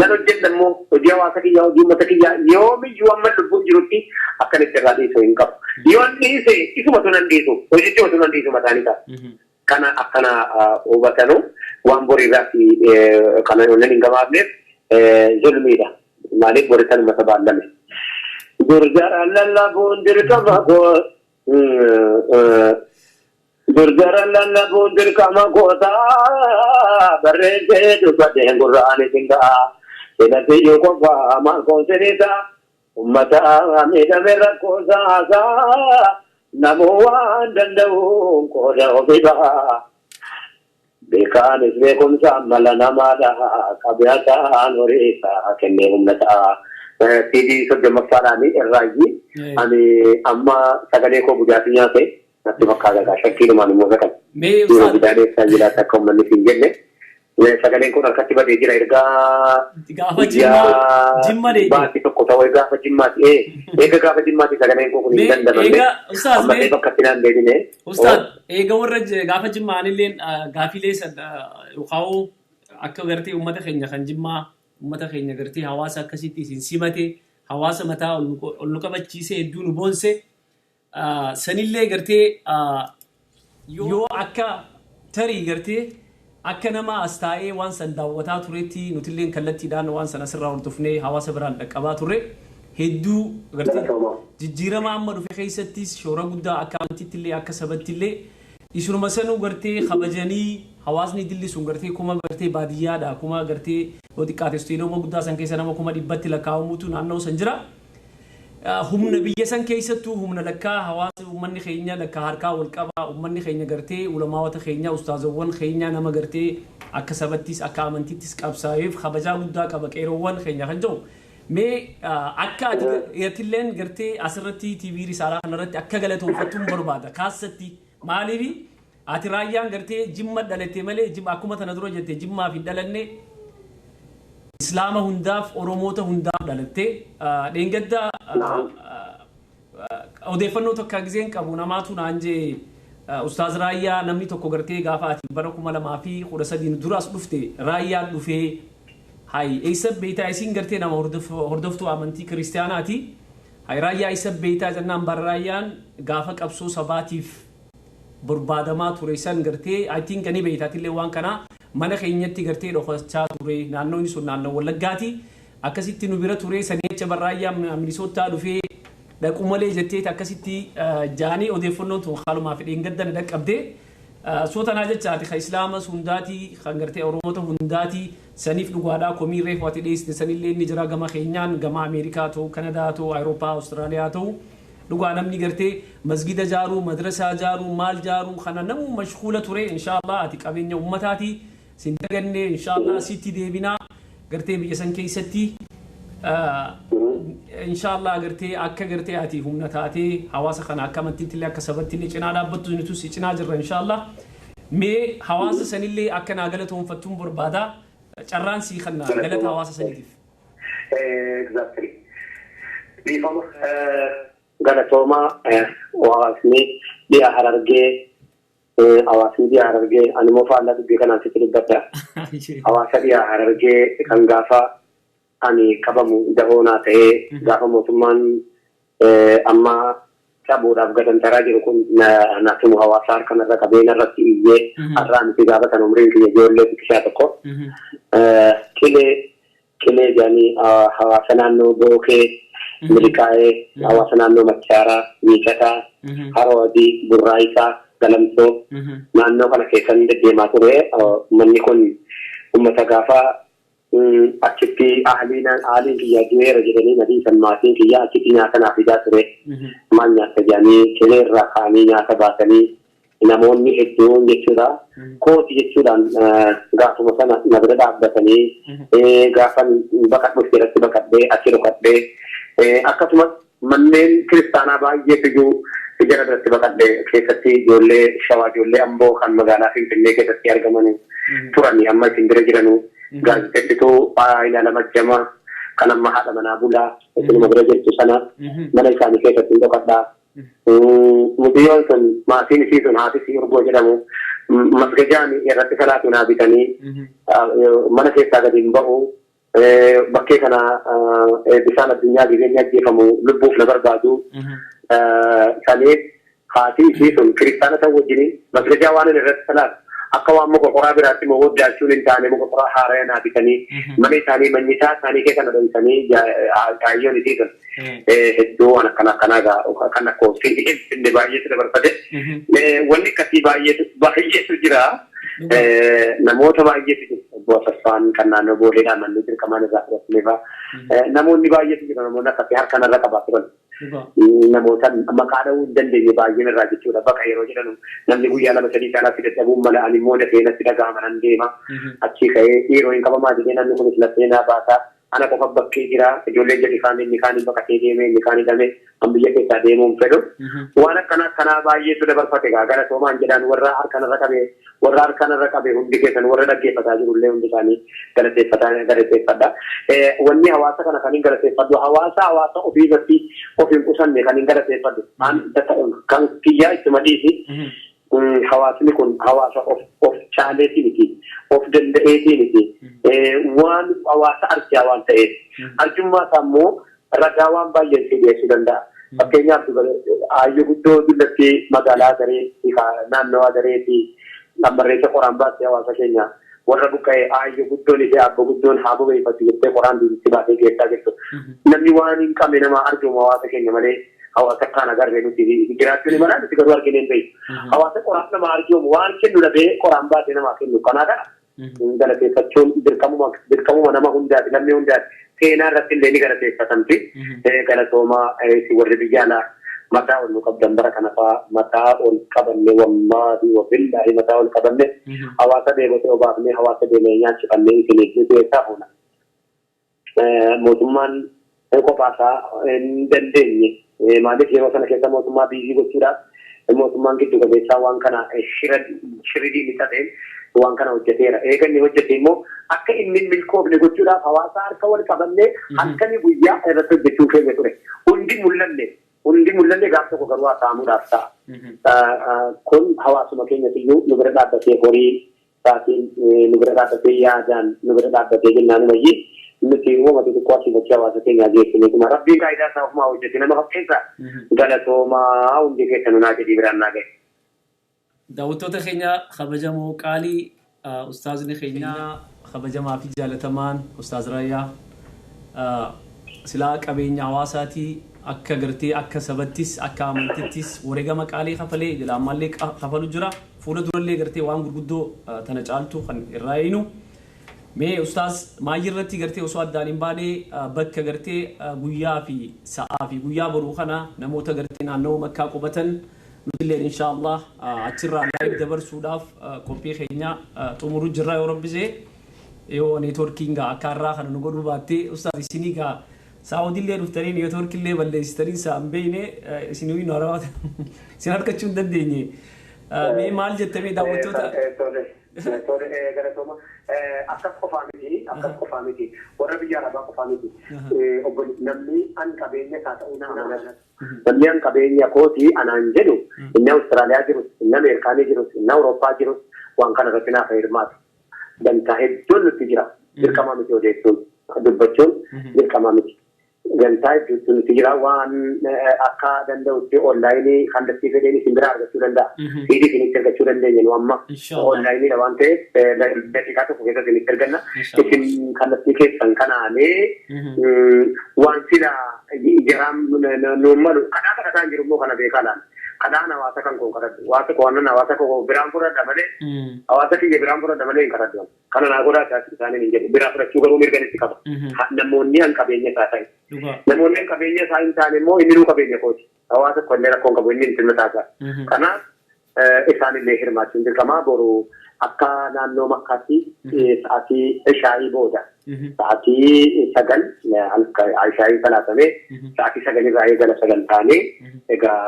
nan hojjedhamu hojii hawaasa kiyyaa hojii uummata kiyyaa yoomiyyuu amma lubbuun jirutti akkanitti irraa dhiisuu hin qabu. Yoo dhiise isumatu nan dhiisu hojichumatu nan dhiisu mataan isaa. Kana akkana hubatanu waan boriirraatti kana yoonnan hin gabaabneef zulmiidha. Maaliif borisan mata baallame. Durjara lallabuun dirqama durjara lallabuun dirqama gootaa barreessee dubbateen gurraan singaa jedhatee yoo qofaa maal koonsiriisaa ummata miidhame rakkoosaa namoo waan danda'uun qooda ofii bahaa beekaanis beekumsa mala namaadha qabeessaan horiisaa kennee humna ta'a. TV soddamaffaadhaanii irraayyii ani amma sagalee koo guddaatti nyaate natti fakkaata shakkiidhumaan immoo sakan yeroo guddaadheessaa jiraata akka uummanni hin jenne sagaleen kun harkatti badee jira ergaa baatii tokko ta'uu gaafa jimmaati eega gaafa jimmaati sagaleen kun hin dandamamne ammallee bakkatti naan deebine. Ustaad eega warra gaafa jimmaanillee gaafilee yookaan akka gartee uummata keenya kan jimmaa ummata keenya gartee hawaasa akkasitti isin simate hawaasa mataa ol nu qabachiise hedduu nu boonse sanillee gartee yoo akka tarii gartee akka nama as taa'ee waan san daawwataa turetti nutilleen kallattiidhaan waan san asirraa hordofnee hawaasa biraan dhaqqabaa turre hedduu gartee jijjiirama amma dhufe keessattis shoora guddaa akka amantiittillee akka sabattillee isunuma sanuu gartee kabajanii hawaasni dilli sun gartee kuma gartee baadiyyaadha kuma gartee yoo xiqqaate isteedooma guddaa san keessa nama kuma dhibbatti lakkaa'amuutu naannoo san jira. Humna biyya san keessattuu humna lakkaa hawaasa uummanni keenya lakkaa harkaa wal qabaa uummanni keenya gartee ulamaawwan keenya ustaazawwan keenya nama gartee akka sabattis akka amantiittis qabsaa'eef kabajaa guddaa qaba qeeroowwan keenya kan jedhu. Mee akka atilleen gartee asirratti TV risaalaa kanarratti akka galatoonfattuun barbaada kaasatti maaliif ati raayyaan gartee jimma dhalatte malee jimma akkuma tana dura jette jimmaa fi dhalanne islaama hundaaf oromoota hundaaf dhalatte dheengadda odeeffannoo tokko gizeen qabu namaatu naan jee ustaaz raayyaa namni tokko gartee gaafa ati bara 2013 duras dhufte raayyaan dhufee hay eessa beeytaa isin gartee nama hordoftuu amantii kiristaanaati hay raayyaa eessa beeytaa jennaan bara raayyaan gaafa qabsoo sabaatiif barbaadamaa ture san gartee I think ani beeytaatillee waan kana mana keenyatti gartee dhokachaa ture naannoon sun naannoo Wallaggaati akkasitti nu bira ture saneecha barraayyaa Minisootaa dhufee dhaqu malee jettee akkasitti jaanii odeeffannoon tun haalumaa fedheen gaddan dhaqqabdee sootanaa jechaati kan islaama hundaati kan gartee oromoota hundaati saniif dhugaadhaa komii reefu ati dhiyeessite sanillee inni jira gama keenyaan gama Ameerikaa ta'u Kanadaa ta'u Awurooppaa Awustiraaliyaa ta'u dhugaa namni gartee masgida jaaruu madrasaa jaaruu maal jaaruu kana namu mashghuula ture inshallah ati qabeenya ummataati sin daganne inshallah sitti deebina gartee biyya san keessatti inshallah gartee akka gartee ati humna taatee hawaasa kana akka amantiittillee akka sabattillee cinaa dhaabbattu nuti si cinaa jirra inshallah mee hawaasa sanillee akka naa galatoonfattuun barbaada carraan sii kanna galata hawaasa saniitiif. Exactly. Bifama galatooma hawaasni dhiyaa Harargee hawaasni dhiyaa Harargee ani moo faallaa dubbii kanaan sitti dubbadda hawaasa dhiyaa Harargee kan gaafa ani qabamu dahoonaa ta'ee gaafa mootummaan amma cabuudhaaf gadantaraa jiru kun naasimu hawaasaa harkanarra qabeenya irratti iyyee har'aan itti gaafatan umriin kiyya ijoollee xiqqishaa tokko qilee jedhanii hawaasa naannoo Bookee Milikaa'ee hawaasa naannoo Machaaraa Miicataa Haroo Adii Burraayisaa Galamsoo naannoo kana keessan deddeemaa ture manni kun ummata gaafa achitti aaliin kiyya du'eera jedhanii nadiisan maatiin kiyya achitti nyaata naaf fidaa ture maal nyaata jedhanii qilee irraa ka'anii nyaata baasanii namoonni hedduun jechuudha kooti jechuudhaan gaafuma sana na bira dhaabbatanii gaafa baqadhu irratti baqadhee achi dhokadhee akkasumas manneen kiristaanaa baay'eetu iyyuu ijara irratti baqadhee keessatti ijoollee shawaa ijoollee amboo kan magaalaa Finfinnee keessatti argaman turanii amma isin bira jiranuu gaazexeessituu Ilaala Majjama kan amma haadha manaa bulaa isinuma bira jirtu sana mana isaanii keessatti dhokadhaa. Mudiyyoon sun maatiin isii sun haati isii urgoo jedhamu masgajaan irratti salaatu naa bitanii mana keessaa gadi hin ba'u bakkee kana bisaan addunyaa jireenya ajjeefamu lubbuuf na barbaadu saniif haati isii sun kiristaana ta'u wajjiniin masgajaa waan irratti salaatu akka waan muka qoraa biraatti moo waddachuun hin taane muka qoraa haaraya naa bitanii mana isaanii manyisaa isaanii keessa na dhoksanii kaayyoon isii sun hedduu waan akkanaa kan akka inni baay'eetu dabarfate wanni akkasii baay'eetu jira namoota baay'eetu jiru obbo Asaffaan kan naannoo Booleedhaan manni dirqamaan irraa fudhatameefaa namoonni baay'eetu jiru namoonni akkasii harkanarra qabaatu namoota maqaa dha'uu hin dandeenye baay'een irraa jechuudha bakka yeroo jedhanu namni guyyaa lama sadii caalaatti dadhabuun mala ani immoo dafee natti dhaga'ama nan deema achii ka'ee dhiiroo hin qabamaa jedhee namni kunis laftee naa baasaa ana qofa bakkee jira ijoolleen jedhi inni kaanii baqatee deemee inni kaanii dhamee kan biyya keessaa deemuun fedhu waan akkanaa baay'eetu dabarfate gara soomaan jedhaan warra harkanarra qabe hundi keessan warra dhaggeeffataa jirullee hundi isaanii galateeffadha. Wanni hawaasa kana kan hin galateeffadhu hawaasa ofii irratti of hin qusanne kan hin galateeffadhu kan kiyyaa itti madhiisi. Hawaasni kun hawaasa of chaaleetii miti of danda'eetii miti waan hawaasa arjaa waan ta'eef arjummaa isaa immoo ragaa waan baay'een dhiyeessuu danda'a. Fakkeenyaaf aayyoo guddoo dullatti magaalaa Adareetti naannoo Adareetti lammarreessa qoraan baasee hawaasa keenya warra buqqa'ee aayyoo guddoon fi abbo guddoon haa bobeeffatu jettee qoraan diinitti baasee geessaa jirtu. Namni waan hin qabne nama arjuma hawaasa keenya malee hawaasa kaan agarree nuti jiraachuun malee nuti garuu arginu hin beeku. Hawaasa qoraan nama arjoomu waan kennu dhabee qoraan baasee namaa kennu kanaadha. Galateeffachuun dirqamuma nama hundaati namni hundaati seenaa irratti illee ni galateeffatamti. Galatoomaa warri biyya alaa mataa ol nu qabdan bara kana fa'aa mataa ol qabanne wallaahi wabillaahi mataa ol qabanne hawaasa deebotee obaafnee hawaasa deemee nyaachifannee isin keessaa fuuna. Mootummaan qophaa hin dandeenye maaliif yeroo sana keessa mootummaa biizii gochuudhaaf mootummaan giddu gabeessaa waan kana shiridii mixateen waan kana hojjeteera. Eeganni hojjete immoo akka inni milkoofne gochuudhaaf hawaasa harka wal qabannee halkanii guyyaa irratti hojjechuu keenya ture. Hundi mul'anne gaaf tokko garuu haasa'amuudhaaf ta'a. Kun hawaasuma keenyatiyyuu nu bira dhaabbatee horii isaatiin nu bira dhaabbatee yaadaan nu bira dhaabbatee jennaanumayyii nuti uumama xixiqqoo asii gochii hawaasa keenyaa geessineetuma rabbiin qaayidaa isaa ofumaa hojjete nama fakkeessa galatoomaa hundi keessa nunaa jedhii biraan naa gahe. Daawwattoota keenya kabajamoo qaalii ustaazni keenya kabajamaa fi jaalatamaan ustaaz Raayyaa silaa qabeenya hawaasaatii akka gartee akka sabattis akka amantittis wareegama qaalii kafalee jala ammallee kafalu jira fuula durallee gartee waan gurguddoo tana caaltu kan irraa eeyinu mee ustaaz maayii irratti gartee osoo addaan hin baanee bakka gartee guyyaa fi sa'aa fi guyyaa boruu kana namoota gartee naannoo makkaa qubatan nutillee inshaallah achirraa laayif dabarsuudhaaf qophii keenya xumuruu jirra yoo rabbisee yoo neetworkiinga akka irraa kana nu godhuu baattee ustaaz isinii gaa saawudillee dhuftanii neetworkillee balleessitanii isaan beeyne isinii nu harawaata isin harkachuu hin dandeenye mee maal jettamee daawwattoota galatooma akkas qofaa miti warra biyya arabaa qofaa miti namni an qabeenya isaa ta'uu namni an qabeenya kooti anaan jedhu inni Awustiraaliyaa jirus inni Ameerikaanii jirus inni Awurooppaa jirus waan kana irratti naaf hirmaatu dantaa hedduun nutti jira dirqamaa miti odeessuun dubbachuun dirqamaa miti. Gantaa iddoo nuti jira waan akka danda'utti onlaayinii kallattii fedheen isin biraa argachuu danda'a. Fiidii isinitti argachuu dandeenya nu amma onlaayiniidha waan ta'eef daqiiqaa tokko keessa isinitti arganna. Isin kallattii keessan kanaalee waan sila jaraan nu malu kadhaa kadhataan jiru immoo kana beekaa laala. Kadhaan hawaasa kan kun kadhadhu hawaasa qo'annan hawaasa koo biraan fudhadha malee hawaasa kiyya biraan fudhadha malee hin kadhadhu. Kana naa godhaa isaanii hin jedhu biraa fudhachuu garuu mirganitti qaba. Namoonni han qabeenya isaa ta'e. Namoonni qabeenya isaa hin taane immoo inni nuu qabeenya kooti. Hawaasa kollee rakkoon qabu inni hin mataasaa. Kanaaf isaanillee hirmaachuun dirqamaa boru akka naannoo makkaatti sa'aatii shaayii booda. Sa'aatii 9 shaayii salaatamee sa'aatii 9 irraa eegala sagantaanii egaa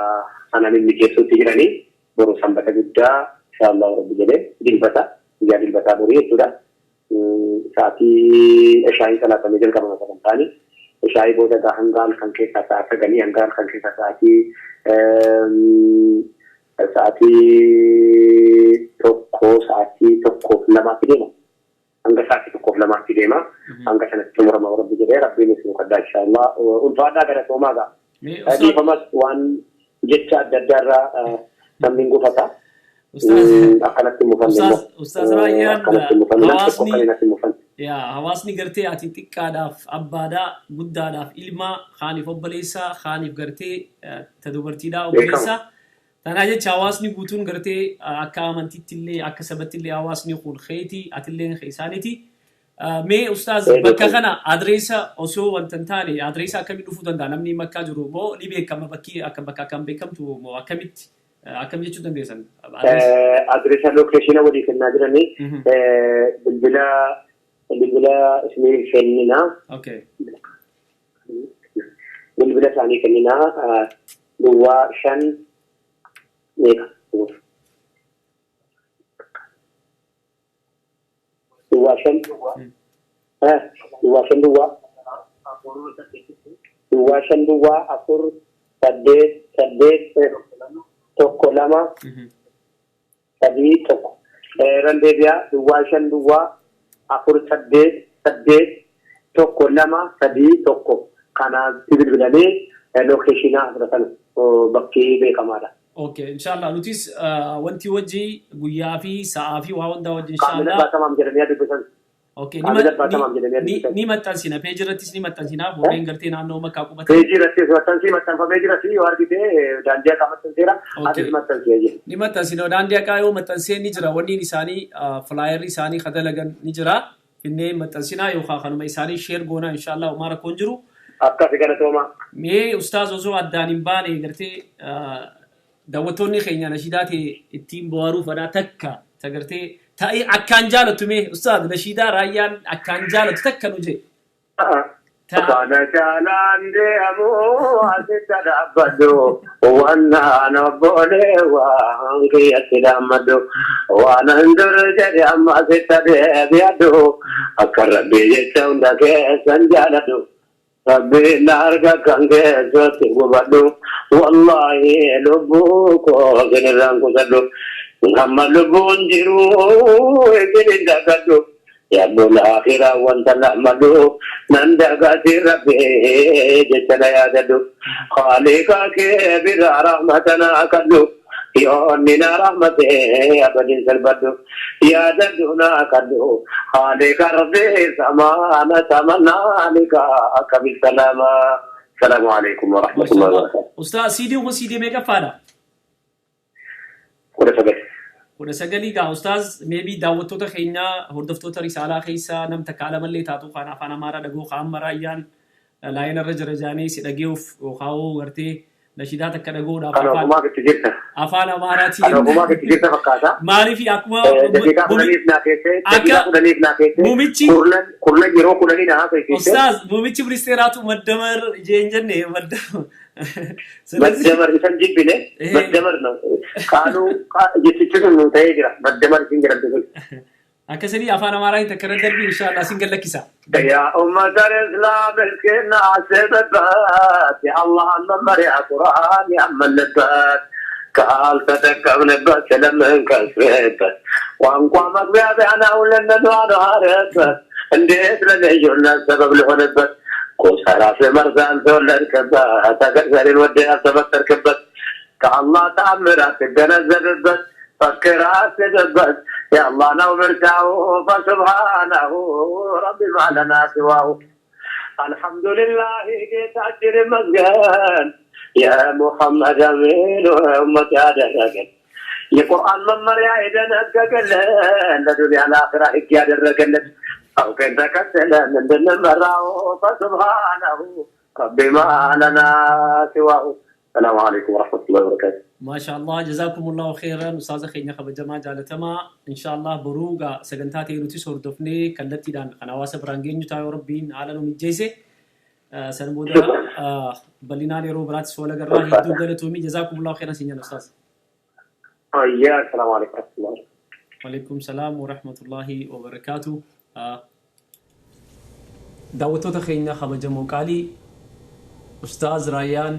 sanaan inni keessatti jiranii boru sanbata guddaa inshaallah rabbi jedhee dilbata guyyaa dilbataa borii jechuudha. Sa'aatii shaayii salaatamee jalqabama sagantaanii. Shaayii booda hangaan kan keessaa sa'a 9 hangaan kan keessaa sa'aatii sa'aatii tokkoof lamaatti deema. Hanga sa'aatii tokkoof lamaatti deema. Hanga sanatti xumurama rabbi jedhee rabbiin isin kadhaa inshallah. Ulfaadhaa gara soomaa ga'a. Dhiifamas waan jecha adda addaarraa namni gufata. Akkanatti mufanne. Ustaaz Raayyaan hawaasni gartee ati xiqqaadhaaf abbaadhaa guddaadhaaf ilmaa haaniif obboleessaa haaniif gartee ta dubartiidhaa obboleessaa. Tanaa jecha hawaasni guutuun gartee akka amantiitti illee akka sabatti illee hawaasni kun keetii atillee isaaniiti. Mee ustaaz bakka kana adreessa osoo wanta hin taane adreessa akkamii dhufuu danda'a namni makkaa jiru moo ni beekama bakki akka bakka akkam beekamtu moo akkamitti akkam jechuu dandeessan? Adreessa lokeeshina walii kennaa jiranii bilbila isinii kenninaa. Okay. Bilbila isaanii kenninaa duwwaa 5 duwwaa afur saddeet tokko lama sadii tokko randeebiyaa duwwaa 5 duwwaa afur saddeet tokko lama sadii tokko kanaatti bilbilanii lokeeshinaa fudhatan bakkee beekamaadha. Okay, inshallah. Nutis wanti wajji guyyaa fi sa'aa fi waa hundaa wajji inshallah. Qaamni baatamaan jedhanii dubbisan. Okay, ni maxxansina page irrattis ni maxxansina warreen gartee naannoo makkaa qubatan. Page irrattis maxxanfamee jira yoo argite daandii akka maxxanseera atis maxxansee jira. Ni maxxansina daandii akka yoo maxxansee ni jira wanniin isaanii flyer isaanii kadalagan ni jira. Innee maxxansina yookaan kanuma isaanii share goona inshallah umara kon jiru. Akka figaratooma. Mee ustaaz osoo addaan hin baane gartee daawwattoonni keenya nashiidaa ta'e ittiin bohaaruu fadhaa takka tagartee ta'ee akkaan jaalattu mee ustaaz nashiidaa Raayyaan akkaan jaalattu takka nu jee. Kana jaalaan deemoo asitti dhaabbadhu waan obbolee waan kiyyatti dhaammadu waan dur jedhe amma asitti deebi'adhu akka rabbii jecha hunda keessan jaaladhu. Rabbi narga kange joti gubadu wallahi lubuko generan kusadu ngamma lubun jiru egini dagadu ya bul akhirah wantala madu nandaga rabbi jechala ya dadu khaliqa ke bir rahmatana akadu يوننا رحمته أبدين سلبدو يا ددونا كدو خالق ربي سمانا تمنى لك أكبر سلاما السلام عليكم ورحمة الله وبركاته أستاذ سيدي وسيدي ميكا فادا كنا سجلي كا أستاذ maybe دعوتو تخينا هردفتو ترسالة خيسا نم تكلم اللي تاتو خانا فانا مارا دعو خام مرايان لاين الرجال جاني سيدجيوف وخاو ورتي نشيدات كدغود afaan amaaraatiin ana kuma ke tigirta fakkaata maaliif akkuma duniif na keesse mumichi kurnan yeroo kunani na hafe keesse ustaaz mumichi ministeeraatu maddamar jeenjenne maddamar isan jibbine maddamar no kaanu jittichu nu ta'ee jira maddamar isin jedhamte akkasii afaan amaaraatiin takkara darbii inshallah isin gallakkisa يا أمة الإسلام الكنا سببات يا الله النمر يا قرآن يا ملبات قال تتكب نبات لما انكسرت وانقوى مقبع بأنا ولن ندوان هارت انديت لنجولنا السبب لهنبت قوسارا في مرزان ذول الكبات تقدر الوديها سبب تركبت كالله تعمرات الجنزة البت فكرات البت يا الله نومرته فسبحانه ربي ما لنا سواه الحمد لله جيت أجر مزقان يا محمد أمين وأمتي هذا الرجل القرآن من مريا إذا نتقل الدنيا الآخرة إكياد الرجل أو كنت كسلا من دون مراه فسبحانه ربي ما لنا سواه السلام عليكم ورحمة الله وبركاته ما شاء الله جزاكم الله خيرا استاذ خينا خب جماعه جالتما ان شاء الله بروغا سغنتاتي روتي سوردفني كلتي دان انا واسب رانجين تا ربين على مجيسه سنبودا بلينا لي روبرات سولا غرا يدو غلتومي جزاكم الله خيرا سيدنا استاذ يا السلام عليكم ورحمه الله وعليكم السلام ورحمه الله وبركاته دعوتو تخينا خب جمو قالي استاذ ريان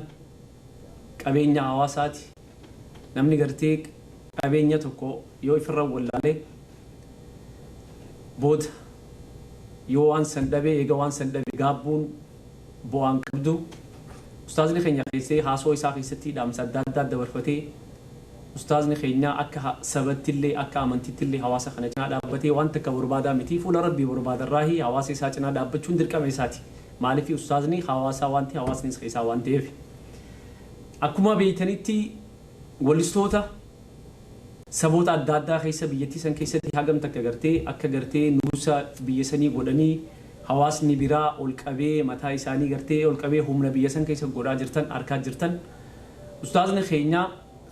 قبينا عواساتي namni gartee qabeenya tokko yoo ifirra wallaalee booda yoo waan san dhabee eega waan san dhabee gaabbuun bu'aan qabdu ustaazni keenya keessee haasoo isaa keessatti dhaamsa adda addaa dabarfatee ustaazni keenya akka sabattillee akka amantittillee hawaasa kana cinaa dhaabbatee waan takka barbaadaa miti fuula rabbii barbaadarraahi hawaasa isaa cinaa dhaabbachuun dirqama isaati. Maaliif ustaazni hawaasa wanti hawaasni isaa waan ta'eef akkuma beeytanitti walistoota saboota adda addaa keessa biyyattii san keessatti hagam takka gartee akka gartee nuusa biyya sanii godhanii hawaasni biraa ol qabee mataa isaanii gartee ol qabee humna biyya san keessa godhaa jirtan arkaa jirtan ustaazni keenya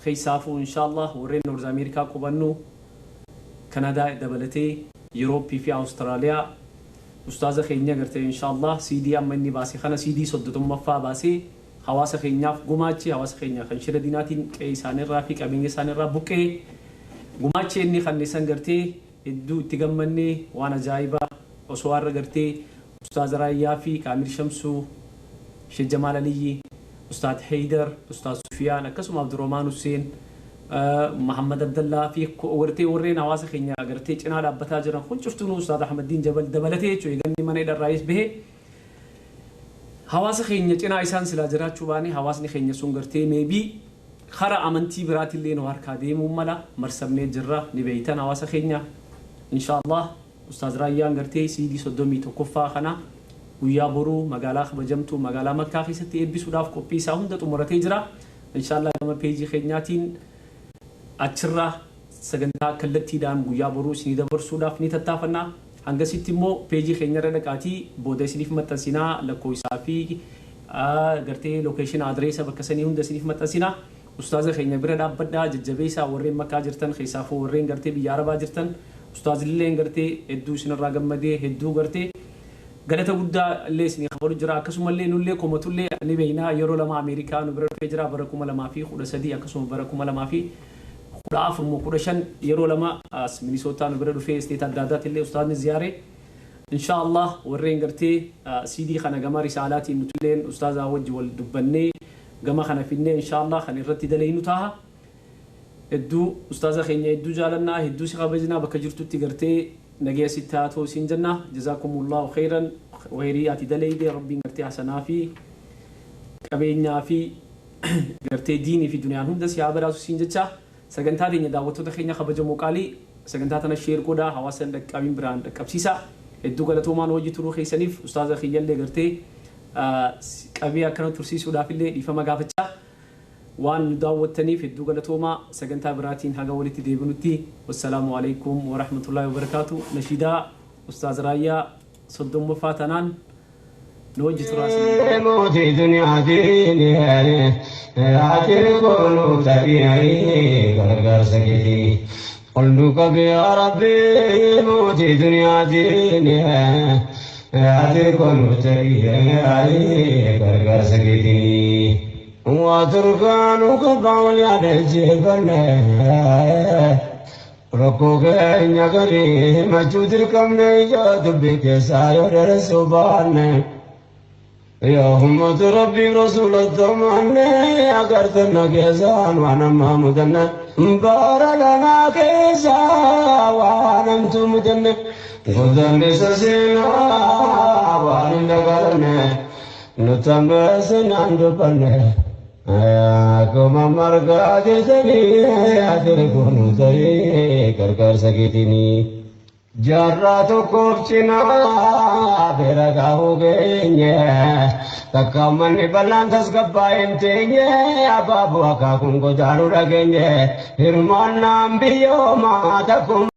keessaafu inshallah warreen Noorz Ameerikaa qubannu Kanadaa dabalatee Yurooppii fi Awustiraaliyaa ustaaza keenya gartee inshallah CD amma inni baasee kana CD 30ffaa baasee hawaasa keenyaaf gumaachi hawaasa keenya kan shira dinaatiin qe'ee isaaniirraa fi qabeenya isaaniirraa buqqee gumaachi inni kannisan gartee hedduu itti gammannee waan ajaa'ibaa osoo har'a gartee ustaaz Raayyaa fi Kaamil Shamsuu Sheikh Jamaal Aliyyi ustaaz Haydar ustaaz Sufiyaan akkasuma Abdurrahmaan Hussein Muhammad Abdallah fi wartee warreen hawaasa keenya gartee cinaa dhaabbataa jiran kun cuftuun ustaaz Ahmadiin Jabal dabalatee jechuudha eeganni mana hidharraayis bahee hawaasa keenya cinaa isaan silaa jiraachuu baane hawaasni keenya sun gartee meebii khara amantii biraatillee nu harkaa deemuu mala marsabnee jirra ni beeytan hawaasa keenya inshallah ustaaz Raayyaan gartee CD 31ffaa kana guyyaa boruu magaalaa kabajamtuu magaalaa Makkaa keessatti eebbisuudhaaf qophii isaa hunda xumuratee jira inshallah gama peejii keenyaatiin achirra sagantaa kallattiidhaan guyyaa boruu isinii dabarsuudhaaf ni tattaafannaa hangasitti immoo peejii keenyarra dhaqaatii booda isiniif maxxansinaa lakkoofsaa fi gartee location adreesa bakka sanii hunda isiniif maxxansinaa ustaaza keenya bira dhaabbadhaa jajjabeessaa warreen Makkaa jirtan keessaafuu warreen gartee biyya Arabaa jirtan ustaazillee gartee hedduu isinirraa gammadee hedduu gartee galata guddaa illee isinii qabalu jira akkasumallee nullee komatullee ni beeynaa yeroo lama Ameerikaa nu bira dhufee jira bara 2013 akkasuma bara 2015 yeroo lama as Minnesota nu bira dhufee isteet adda addaatillee ustaazni ziyaare inshallah warreen gartee CD kana gama risaalaatiin nutulleen ustaazaa wajji wal dubbannee gama kana finnee inshallah kan irratti dalaynu taha hedduu ustaaza keenya hedduu jaalannaa hedduu si kabajnaa bakka jirtutti gartee nagaya sittaa ta'uu siin jenna jazakumullahu khairan wayriyaati dalayde rabbiin gartee hasanaa fi qabeenyaa fi gartee diinii fi duniyaan hunda si haa badhaasu siin jecha sagantaa keenya daawwattoota keenya kabajamoo qaalii sagantaa tana sheer godhaa hawaasa dhaqqabiin biraan dhaqqabsiisa hedduu galatoomaan hojii turuu keessaniif ustaaza kiyyallee gartee qabee akkana tursiisuudhaaf illee dhiifama gaafachaa waan daawwattaniif hedduu galatoomaa sagantaa biraatiin haga walitti deebinutti wassalaamu alaykum wa rahmatullahi wa barakaatu nashidaa ustaaz Raayyaa 30ffaa tanaan nu hojii turaasanii موتي دنيا ديني عاتر كونو تبيعي غرغر سكتي قلتك يا ربي موتي دنيا ديني عاتر كونو تبيعي غرغر سكتي وتركانك قول يا الجبل ركوك يا كريم جودركم نجات بك ساير السبحان يا همة ربي رسول الضمان أقرتنا كيسان وانا ما مدنا بارا لنا كيسا وانا انتم مدنا قدام سسينا وانا نقلنا نتمسنا عند بنا كما مرقا جسني أتركون تري كركر سكتني جراتو كوفشنا برقاو غيني تكامن بلان تسكباين تيني أبابو أكاكم قدانو رغيني هرمان نام بيو ما تكم